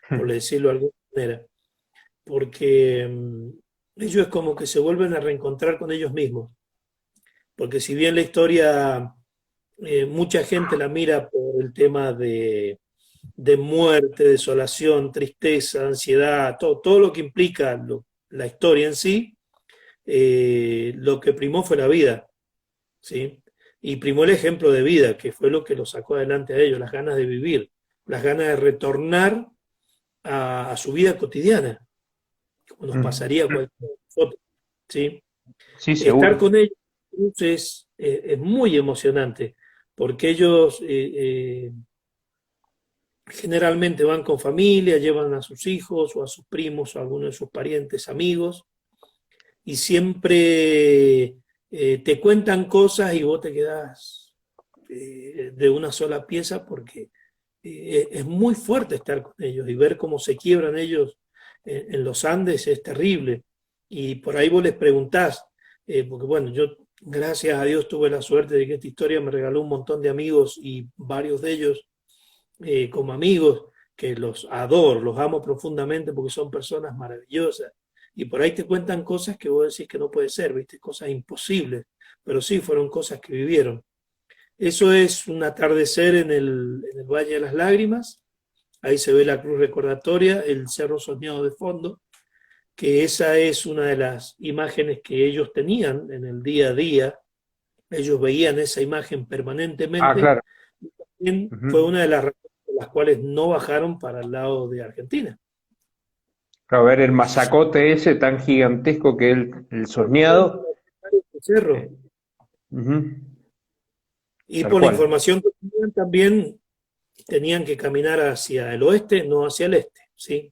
Por decirlo de alguna manera. Porque ellos es como que se vuelven a reencontrar con ellos mismos. Porque si bien la historia, mucha gente la mira por el tema de muerte, desolación, tristeza, ansiedad, todo lo que implica la historia en sí, lo que primó fue la vida, ¿sí? Y primó el ejemplo de vida, que fue lo que lo sacó adelante a ellos, las ganas de vivir, las ganas de retornar a su vida cotidiana, como nos pasaría a cualquiera de nosotros, ¿sí? Sí, Estar seguro. con ellos es muy emocionante, porque ellos generalmente van con familia, llevan a sus hijos o a sus primos o a algunos de sus parientes, amigos, y siempre te cuentan cosas y vos te quedás de una sola pieza porque es muy fuerte estar con ellos y ver cómo se quiebran ellos en los Andes es terrible. Y por ahí vos les preguntás, porque bueno, yo gracias a Dios tuve la suerte de que esta historia me regaló un montón de amigos y varios de ellos como amigos, que los adoro, los amo profundamente porque son personas maravillosas. Y por ahí te cuentan cosas que vos decís que no puede ser, ¿viste? Cosas imposibles, pero sí fueron cosas que vivieron. Eso es un atardecer en el Valle de las Lágrimas, ahí se ve la cruz recordatoria, el Cerro Soñado de fondo, que esa es una de las imágenes que ellos tenían en el día a día, ellos veían esa imagen Ah, permanentemente, claro. y también fue Ujú. una de las razones por las cuales no bajaron para el lado de Argentina. Claro, ver el masacote ese tan gigantesco que es el soñado. Cerro. eh, Ujú. Y Tal por la cual. información que tenían también tenían que caminar hacia el oeste, no hacia el este, ¿sí?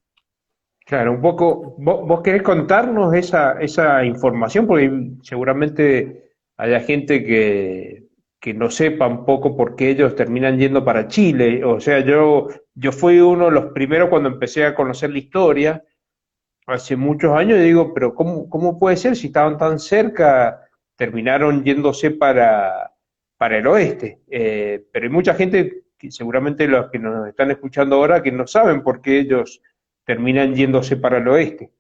Claro, un poco, vos querés contarnos esa información, porque seguramente haya gente que no sepan poco por qué ellos terminan yendo para Chile. O sea, yo fui uno de los primeros cuando empecé a conocer la historia, hace muchos años, y digo, pero ¿cómo puede ser si estaban tan cerca? Terminaron yéndose para el oeste. Pero hay mucha gente, seguramente los que nos están escuchando ahora, que no saben por qué ellos terminan yéndose para el oeste.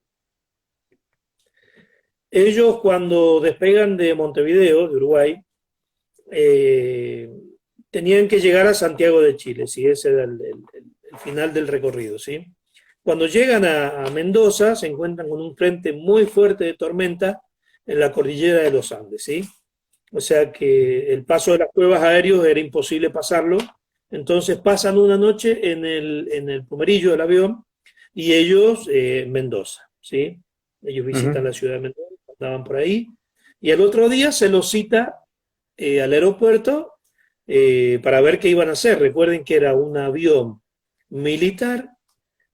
Ellos cuando despegan de Montevideo, de Uruguay, eh, tenían que llegar a Santiago de Chile, ¿sí? Ese era el final del recorrido, ¿sí? Cuando llegan a Mendoza se encuentran con un frente muy fuerte de tormenta en la cordillera de los Andes, ¿sí? O sea que el paso de las cuevas aéreos era imposible pasarlo, entonces pasan una noche en el plumerillo del avión y ellos Mendoza, ¿sí? Ellos visitan Ujú. la ciudad de Mendoza, andaban por ahí, y el otro día se los cita al aeropuerto para ver qué iban a hacer. Recuerden que era un avión militar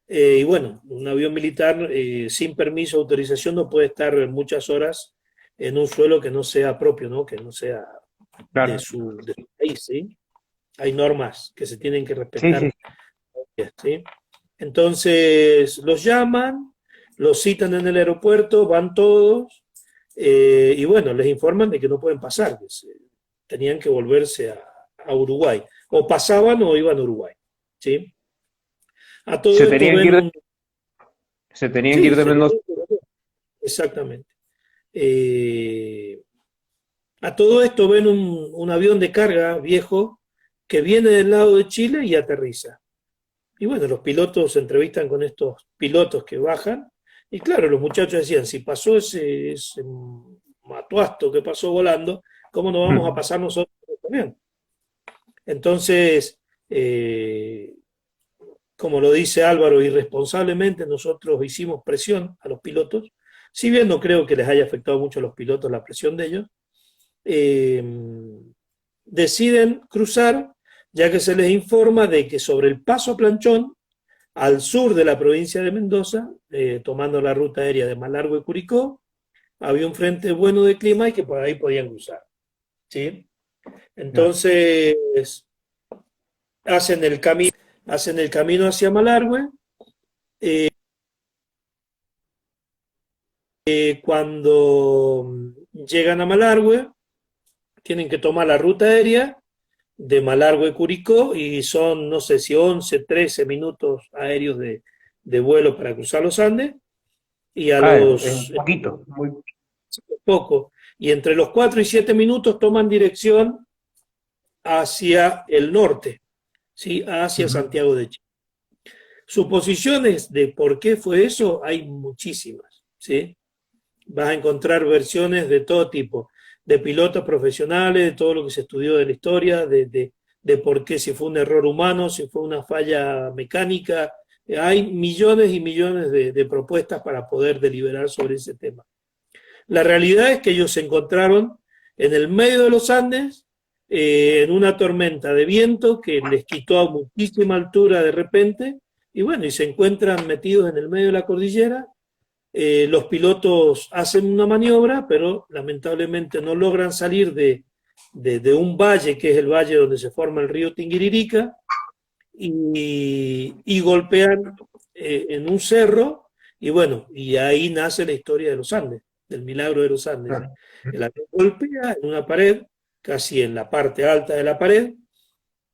y bueno, un avión militar sin permiso o autorización no puede estar muchas horas en un suelo que no sea propio, ¿no? Que no sea Claro. de su país, ¿sí? Hay normas que se tienen que Sí, sí. respetar, ¿sí? Entonces los llaman, los citan en el aeropuerto, van todos y bueno, les informan de que no pueden pasar, que tenían que volverse a Uruguay. O pasaban o iban a Uruguay, ¿sí? A todo Se esto tenían que ven ir de, un... se tenían que ir Sí, de Mendoza. exactamente. Eh, a todo esto ven un avión de carga viejo que viene del lado de Chile y aterriza. Y bueno, los pilotos se entrevistan con estos pilotos que bajan. Y claro, los muchachos decían, si pasó ese matuasto que pasó volando, ¿cómo no vamos a Mm. pasar nosotros también? Entonces, como lo dice Álvaro, irresponsablemente nosotros hicimos presión a los pilotos, si bien no creo que les haya afectado mucho a los pilotos la presión de ellos, eh, deciden cruzar, ya que se les informa de que sobre el Paso Planchón, al sur de la provincia de Mendoza, tomando la ruta aérea de Malargüe y Curicó, había un frente bueno de clima y que por ahí podían cruzar. ¿Sí? Claro. Entonces, hacen el, cami hacen el camino hacia Malargüe. Cuando llegan a Malargüe, tienen que tomar la ruta aérea de Malargüe a Curicó y son, no sé si 11, 13 minutos aéreos de vuelo para cruzar los Andes y a Ah, es un los poquito, muy. poco, y entre los 4 y 7 minutos toman dirección hacia el norte, ¿sí? Hacia Ujú. Santiago de Chile. Suposiciones de por qué fue eso hay muchísimas, ¿sí? Vas a encontrar versiones de todo tipo, de pilotos profesionales, de todo lo que se estudió de la historia, de por qué, si fue un error humano, si fue una falla mecánica. Hay millones y millones de propuestas para poder deliberar sobre ese tema. La realidad es que ellos se encontraron en el medio de los Andes, en una tormenta de viento que les quitó a muchísima altura de repente, y bueno, y se encuentran metidos en el medio de la cordillera. Los pilotos hacen una maniobra, pero lamentablemente no logran salir de un valle, que es el valle donde se forma el río Tinguiririca, y golpean en un cerro, y bueno, y ahí nace la historia de los Andes, del milagro de los Andes. Claro. El avión golpea en una pared, casi en la parte alta de la pared,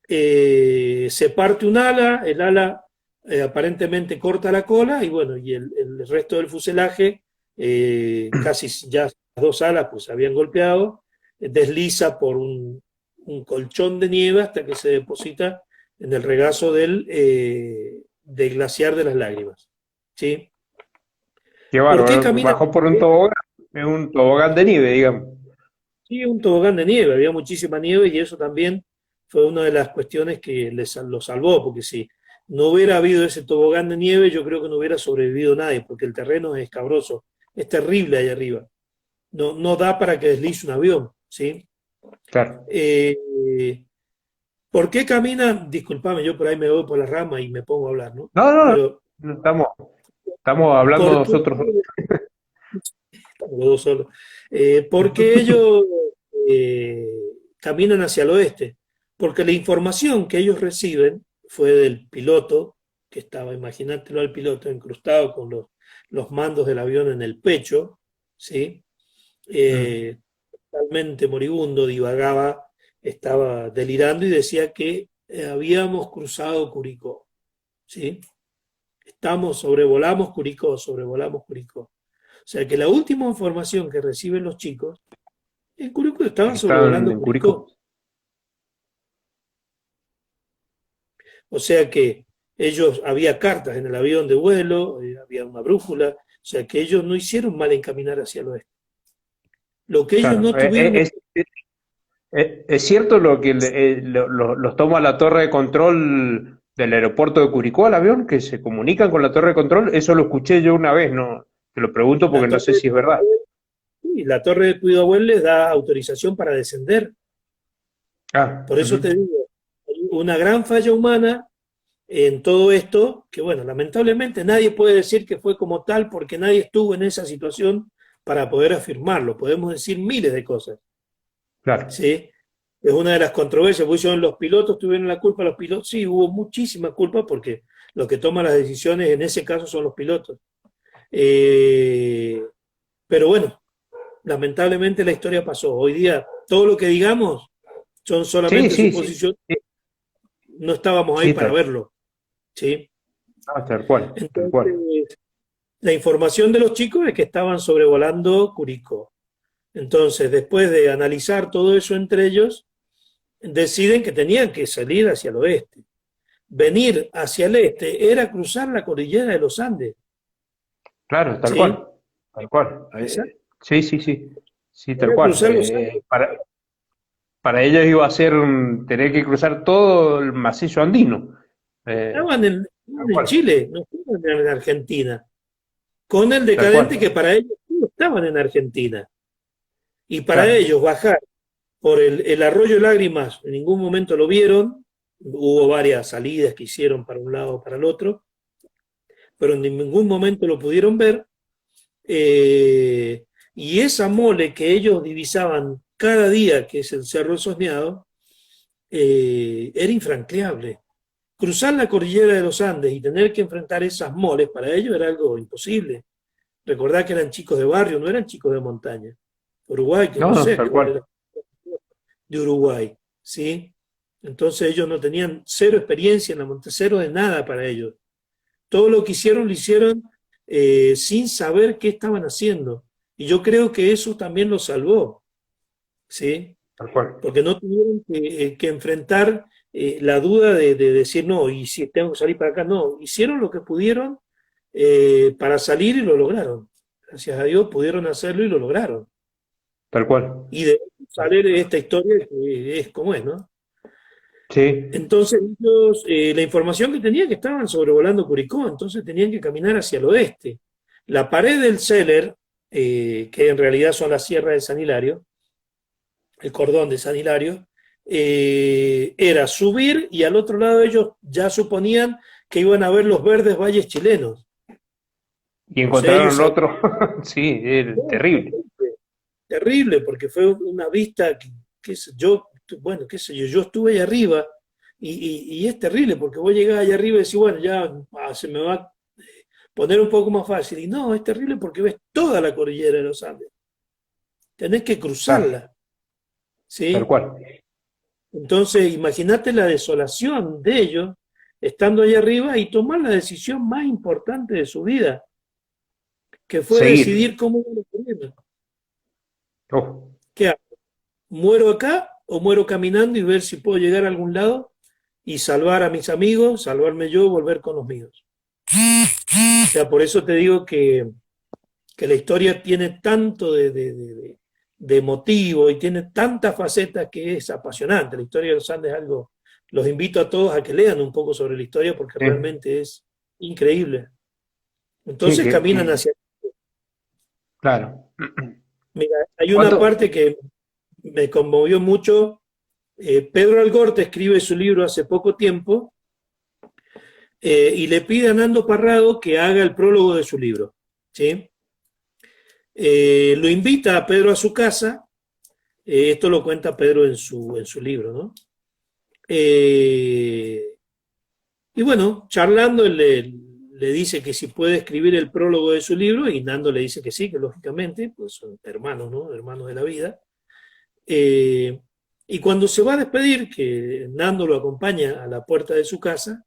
se parte un ala, el ala aparentemente corta la cola y bueno, y el resto del fuselaje, casi ya las dos alas pues habían golpeado, desliza por un colchón de nieve hasta que se deposita en el regazo del glaciar de las lágrimas. ¿Sí? Qué ¿Por qué bárbaro, caminan? bajó por un tobogán de nieve, digamos. Sí, un tobogán de nieve, había muchísima nieve y eso también fue una de las cuestiones que lo salvó, porque si no hubiera habido ese tobogán de nieve, yo creo que no hubiera sobrevivido nadie, porque el terreno es escabroso, es terrible ahí arriba. No, no da para que deslice un avión, ¿sí? Claro. Eh, ¿Por qué caminan? Disculpame, yo por ahí me voy por la rama y me pongo a hablar, ¿no? No, no, Pero, no estamos hablando ¿por qué nosotros. estamos los dos solos? Porque ellos eh, caminan hacia el oeste, porque la información que ellos reciben fue del piloto, que estaba, imagínatelo al piloto incrustado con los mandos del avión en el pecho, ¿sí? Totalmente moribundo, divagaba, estaba delirando y decía que habíamos cruzado Curicó, ¿sí? Sobrevolamos Curicó, sobrevolamos Curicó. O sea que la última información que reciben los chicos, en Curicó estaban Están sobrevolando en Curicó. Curicó. O sea que ellos, había cartas en el avión de vuelo, había una brújula, o sea que ellos no hicieron mal en caminar hacia el oeste. Lo que ellos Claro. no tuvieron... Es cierto lo que los toma la torre de control del aeropuerto de Curicó al avión, que se comunican con la torre de control. Eso lo escuché yo una vez, no te lo pregunto La porque no sé torre, si es verdad. sí, la torre de Pudahuel les da autorización para descender. Ah, Por eso te digo, hay una gran falla humana en todo esto, que bueno, lamentablemente nadie puede decir que fue como tal porque nadie estuvo en esa situación para poder afirmarlo. Podemos decir miles de cosas, claro. ¿sí? Es una de las controversias, porque los pilotos tuvieron la culpa, los pilotos, sí, hubo muchísima culpa porque los que toman las decisiones en ese caso son los pilotos. Eh, pero bueno, lamentablemente la historia pasó. Hoy día todo lo que digamos son Sí, solamente sí, sí. suposiciones, no estábamos ahí Sí, para verlo, ¿sí? tal cual, tal cual. Entonces, la información de los chicos es que estaban sobrevolando Curicó. Entonces, después de analizar todo eso entre ellos, deciden que tenían que salir hacia el oeste. Venir hacia el este era cruzar la cordillera de los Andes, Claro, tal ¿sí? cual, tal cual. Exacto. Sí, sí, sí, sí, tal Era cual. cruzar los Andes. Para ellos iba a ser tener que cruzar todo el macizo andino. Estaban Tal en cual, Chile, no estaban en Argentina, con el tal decadente cual. que para ellos no estaban en Argentina. Y para Claro, ellos bajar por el arroyo Lágrimas, en ningún momento lo vieron, hubo varias salidas que hicieron para un lado o para el otro, pero en ningún momento lo pudieron ver. Y esa mole que ellos divisaban cada día, que es el Cerro Soñado, era infranqueable. Cruzar la cordillera de los Andes y tener que enfrentar esas moles, para ellos era algo imposible. Recordad que eran chicos de barrio, no eran chicos de montaña. Uruguay, que no, no no, sé tal cuál es cual. la de Uruguay, ¿sí? Entonces ellos no tenían cero experiencia en la montaña, cero de nada para ellos. Todo lo que hicieron lo hicieron sin saber qué estaban haciendo. Y yo creo que eso también los salvó, ¿sí? Tal cual. Porque no tuvieron que enfrentar la duda de decir, no, y si tengo que salir para acá, no, hicieron lo que pudieron para salir y lo lograron. Gracias a Dios pudieron hacerlo y lo lograron. Tal cual. Y de salir esta historia que es como es, ¿no? Sí, Entonces ellos, la información que tenían que estaban sobrevolando Curicó, entonces tenían que caminar hacia el oeste. La pared del Seller, que en realidad son las sierras de San Hilario, el cordón de San Hilario, era subir y al otro lado ellos ya suponían que iban a ver los verdes valles chilenos. y O sea, encontraron ellos el sabían, otro. Sí, terrible. terrible, porque fue una vista que yo, bueno, qué sé yo, yo estuve ahí arriba y es terrible, porque vos llegás allá arriba y decís, bueno, ya se me va a poner un poco más fácil. Y no, es terrible porque ves toda la cordillera de los Andes. Tenés que Claro, cruzarla, tal ¿sí? cual. Entonces, imagínate la desolación de ellos estando allá arriba y tomar la decisión más importante de su vida, que fue Seguir. decidir cómo iban a morir. Oh, ¿Qué hago? ¿Muero acá o muero caminando y ver si puedo llegar a algún lado y salvar a mis amigos, salvarme yo, volver con los míos? O sea, por eso te digo que la historia tiene tanto de motivo y tiene tantas facetas que es apasionante. La historia de los Andes es algo, los invito a todos a que lean un poco sobre la historia porque sí, realmente es increíble. sí, Entonces caminan hacia... claro. Mira, hay una ¿Cuánto? parte que me conmovió mucho. Pedro Algorte escribe su libro hace poco tiempo y le pide a Nando Parrado que haga el prólogo de su libro. ¿Sí? Lo invita a Pedro a su casa Esto lo cuenta Pedro en su libro, ¿no? Eh, y bueno, charlando, él le dice que si puede escribir el prólogo de su libro, y Nando le dice que sí, que lógicamente, pues son hermanos, ¿no? Hermanos de la vida. Eh, y cuando se va a despedir, que Nando lo acompaña a la puerta de su casa,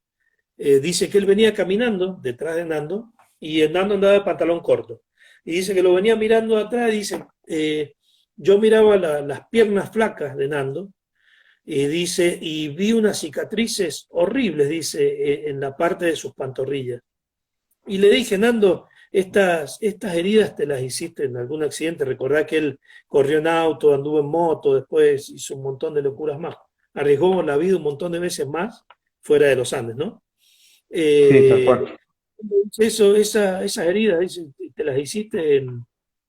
dice que él venía caminando detrás de Nando, y Nando andaba de pantalón corto. Y dice que lo venía mirando atrás, y dice, yo miraba las piernas flacas de Nando, y dice, y vi unas cicatrices horribles, dice, en la parte de sus pantorrillas. Y le dije, Nando, estas heridas te las hiciste en algún accidente. Recordá que él corrió en auto, anduvo en moto, después hizo un montón de locuras más. Arriesgó la vida un montón de veces más fuera de los Andes, ¿no? Sí, tal Eh, cual. esas heridas, dice, ¿te las hiciste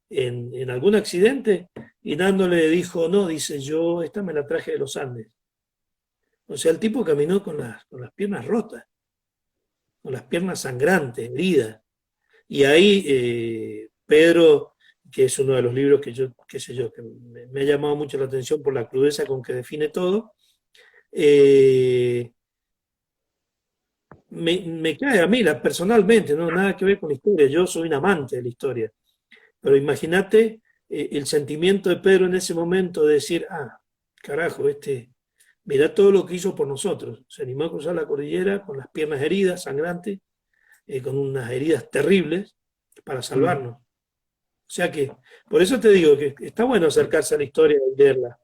en algún accidente? Y Nando le dijo, no, dice, yo esta me la traje de los Andes. O sea, el tipo caminó con las piernas rotas, con las piernas sangrantes, heridas. Y ahí Pedro, que es uno de los libros que yo, qué sé yo, que me ha llamado mucho la atención por la crudeza con que define todo, eh, me cae a mí personalmente, no nada que ver con la historia, yo soy un amante de la historia, pero imagínate el sentimiento de Pedro en ese momento de decir, ah, carajo, mirá todo lo que hizo por nosotros, se animó a cruzar la cordillera con las piernas heridas, sangrantes, con unas heridas terribles para Mm. salvarnos. O sea que, por eso te digo que está bueno acercarse a la historia y leerla.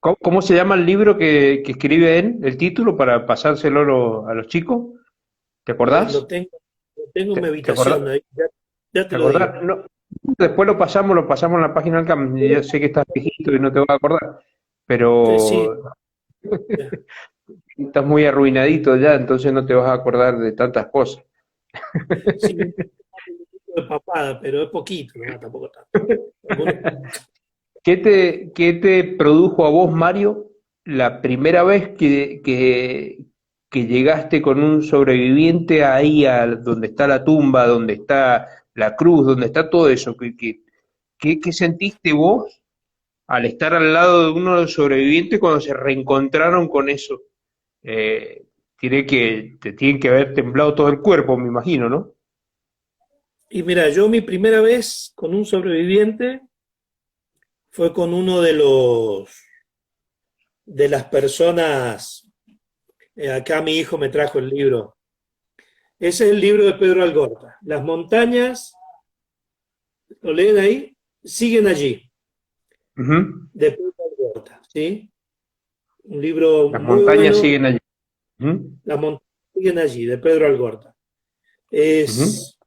¿Cómo se llama el libro que escribe él, el título, para pasárselo a los chicos? ¿Te acordás? Lo tengo en mi Te acordás? habitación, ahí, ya te ¿Te lo digo. acordás? No, después lo pasamos en la página del CAM. Yo sé que estás viejito y no te vas a acordar, Sí, pero ya. estás muy arruinadito ya, entonces no te vas a acordar de tantas cosas. Sí, un poquito de papada, pero es poquito, ¿no? Tampoco tanto. Algunos- ¿Qué te produjo a vos, Mario, la primera vez que llegaste con un sobreviviente ahí a donde está la tumba, donde está la cruz, donde está todo eso? ¿Qué sentiste vos al estar al lado de uno de los sobrevivientes cuando se reencontraron con eso? Eh, te tiene que haber temblado todo el cuerpo, me imagino, ¿no? Y mira, yo mi primera vez con un sobreviviente fue con uno de las personas, acá mi hijo me trajo el libro. Ese es el libro de Pedro Algorta. Las montañas, ¿lo leen ahí? Siguen allí, Ujú. de Pedro Algorta, ¿sí? Un libro Las muy montañas bueno, siguen allí. Ujú, Las montañas siguen allí, de Pedro Algorta. ujú. Es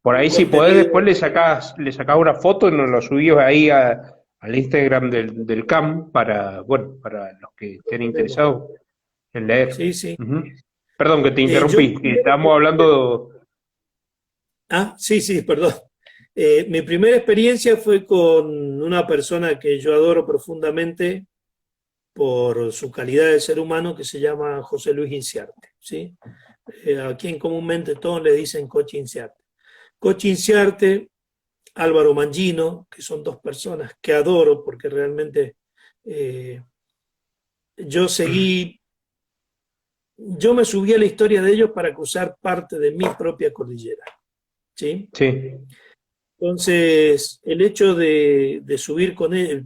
Por un ahí si podés contenido, después le sacás una foto y nos lo subís ahí al Instagram del CAM para, bueno, para los que estén interesados en leer. sí, sí. Ujú. Perdón que te Yo, interrumpí, que estábamos hablando. sí, sí, perdón. Mi primera experiencia fue con una persona que yo adoro profundamente por su calidad de ser humano, que se llama José Luis Inciarte, ¿sí? A quien comúnmente todos le dicen Coche Inciarte. Coche Inciarte, Álvaro Mangino, que son dos personas que adoro porque realmente eh, yo seguí, yo me subí a la historia de ellos para cruzar parte de mi propia cordillera, ¿sí? Sí. Entonces, el hecho de subir con ellos,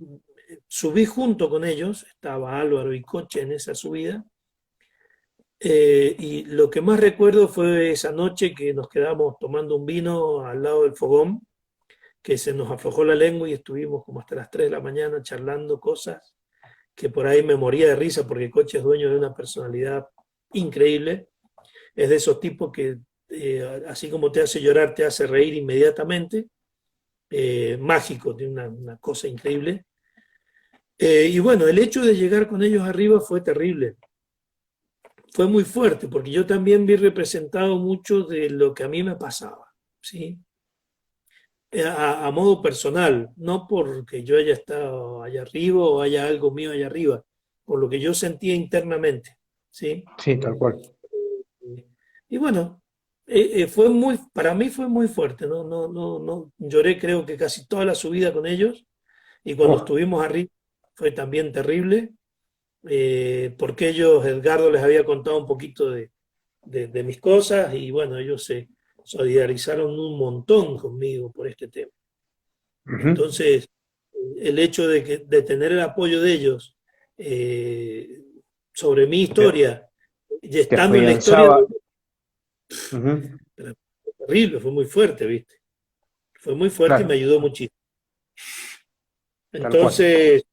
subí junto con ellos, estaba Álvaro y Coche en esa subida, y lo que más recuerdo fue esa noche que nos quedamos tomando un vino al lado del fogón, que se nos aflojó la lengua y estuvimos como hasta las 3 de la mañana charlando cosas que por ahí me moría de risa porque Coche es dueño de una personalidad increíble, es de esos tipos que así como te hace llorar, te hace reír inmediatamente, mágico, de una cosa increíble. Y bueno, el hecho de llegar con ellos arriba fue terrible, fue muy fuerte, porque yo también vi representado mucho de lo que a mí me pasaba, ¿sí? A modo personal, no porque yo haya estado allá arriba o haya algo mío allá arriba, por lo que yo sentía internamente, ¿sí? Sí, tal cual. Y bueno, para mí fue muy fuerte, ¿no? No, no, no, lloré creo que casi toda la subida con ellos y cuando Oh, estuvimos arriba fue también terrible, porque ellos, Edgardo les había contado un poquito de mis cosas y bueno, ellos se solidarizaron un montón conmigo por este tema. Ujú. Entonces, el hecho de tener el apoyo de ellos eh, sobre mi Te, historia, y te estando en la historia de afianzaba. ellos, Ujú. fue terrible, fue muy fuerte, ¿viste? Fue muy fuerte y me Claro, ayudó muchísimo. tal cual. Entonces,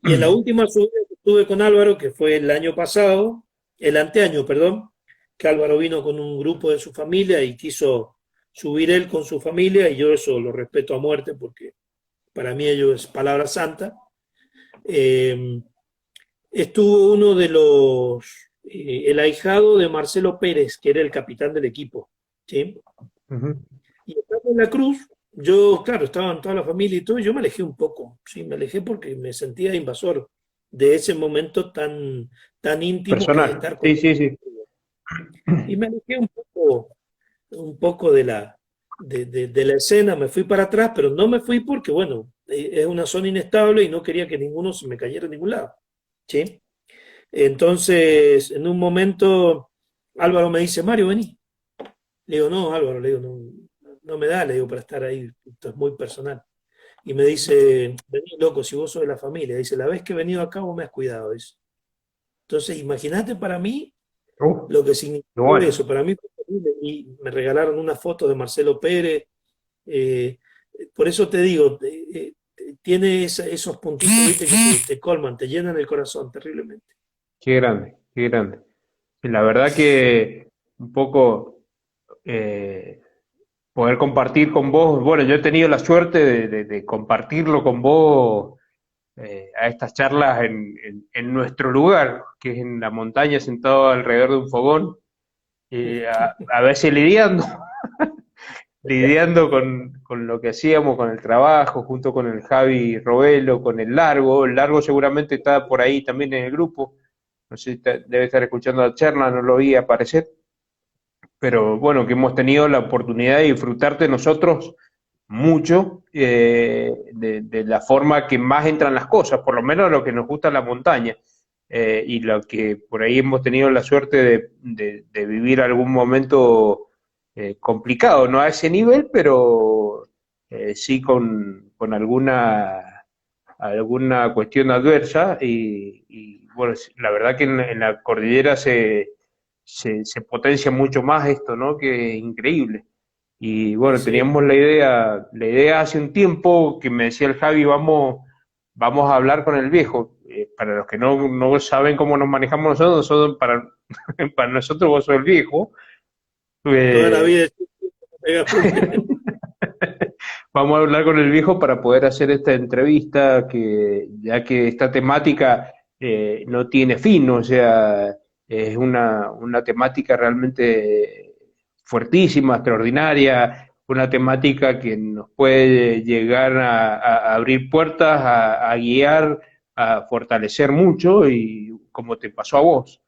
y en la última subida que estuve con Álvaro, que fue el año pasado, el anteaño, perdón, que Álvaro vino con un grupo de su familia y quiso subir él con su familia, y yo eso lo respeto a muerte porque para mí ello es palabra santa. Eh, Estuvo uno de el ahijado de Marcelo Pérez, que era el capitán del equipo, ¿sí? Ujú. Y estando en la cruz, yo, claro, estaban toda la familia y todo, y yo me alejé un poco, sí, me alejé porque me sentía invasor de ese momento tan íntimo que es Personal. estar con Sí, él. sí, sí. Y me alejé un poco de la escena, me fui para atrás, pero no me fui porque, bueno, es una zona inestable y no quería que ninguno se me cayera a ningún lado, ¿sí? Entonces, en un momento, Álvaro me dice, Mario, vení. Le digo, no, Álvaro, le digo, no, no me da, le digo, para estar ahí, esto es muy personal. Y me dice, vení, loco, si vos sos de la familia. Dice, la vez que he venido acá vos me has cuidado. Dice. Entonces, imagínate para mí Uh, lo que y significó bueno, eso. Para mí fue terrible. Y me regalaron una foto de Marcelo Pérez. eh, por eso te digo, tiene esos puntitos, viste, que te colman, te llenan el corazón terriblemente. qué grande, qué grande. Y la verdad que un poco poder compartir con vos, bueno, yo he tenido la suerte de compartirlo con vos a estas charlas en nuestro lugar, que es en la montaña, sentado alrededor de un fogón, a veces lidiando, lidiando con lo que hacíamos, con el trabajo, junto con el Javi Robelo, con el Largo seguramente está por ahí también en el grupo, no sé si debe estar escuchando la charla, no lo vi aparecer, pero bueno, que hemos tenido la oportunidad de disfrutarte nosotros mucho de la forma que más entran las cosas, por lo menos lo que nos gusta la montaña, y lo que por ahí hemos tenido la suerte de vivir algún momento complicado, no a ese nivel, pero sí con alguna cuestión adversa, y bueno, la verdad que en la cordillera se potencia mucho más esto, ¿no? Que es increíble. Y bueno, Así es. teníamos la idea hace un tiempo que me decía el Javi, vamos a hablar con el viejo. Para los que no saben cómo nos manejamos nosotros, para nosotros vos sos el viejo. Toda la Eh, vida pega fuerte. Vamos a hablar con el viejo para poder hacer esta entrevista, que ya que esta temática no tiene fin, o sea, es una temática realmente fuertísima, extraordinaria, una temática que nos puede llegar a abrir puertas, a guiar, a fortalecer mucho, y como te pasó a vos.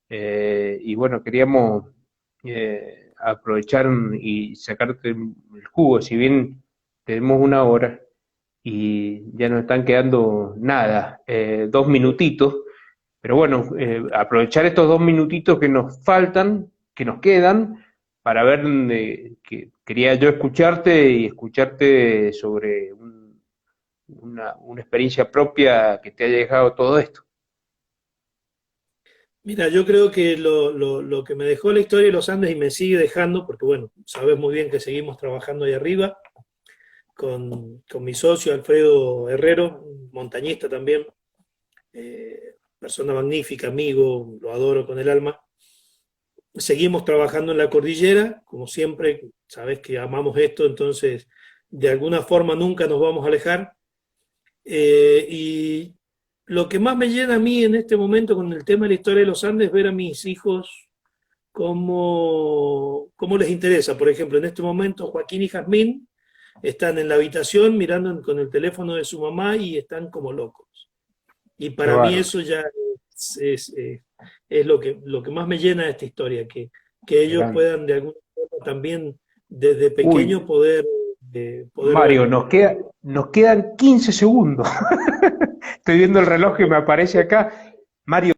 Y bueno, queríamos aprovechar y sacarte el jugo, si bien tenemos una hora y ya nos están quedando nada, 2 minutitos, pero bueno, aprovechar estos 2 minutitos que nos faltan, que nos quedan, para ver, que quería yo escucharte y escucharte sobre una experiencia propia que te haya dejado todo esto. Mira, yo creo que lo que me dejó la historia de los Andes y me sigue dejando, porque bueno, sabes muy bien que seguimos trabajando ahí arriba con mi socio Alfredo Herrero, un montañista también, persona magnífica, amigo, lo adoro con el alma. Seguimos trabajando en la cordillera, como siempre, sabes que amamos esto, entonces de alguna forma nunca nos vamos a alejar. Y lo que más me llena a mí en este momento con el tema de la historia de los Andes es ver a mis hijos cómo les interesa. Por ejemplo, en este momento Joaquín y Jazmín están en la habitación mirando con el teléfono de su mamá y están como locos. Y Qué para mí bárbaro, eso ya es lo que más me llena de esta historia, que qué ellos grande. puedan de alguna forma también desde Uy, pequeño poder poder Mario, verlo. nos quedan 15 segundos. Estoy viendo el reloj que me aparece acá. Mario,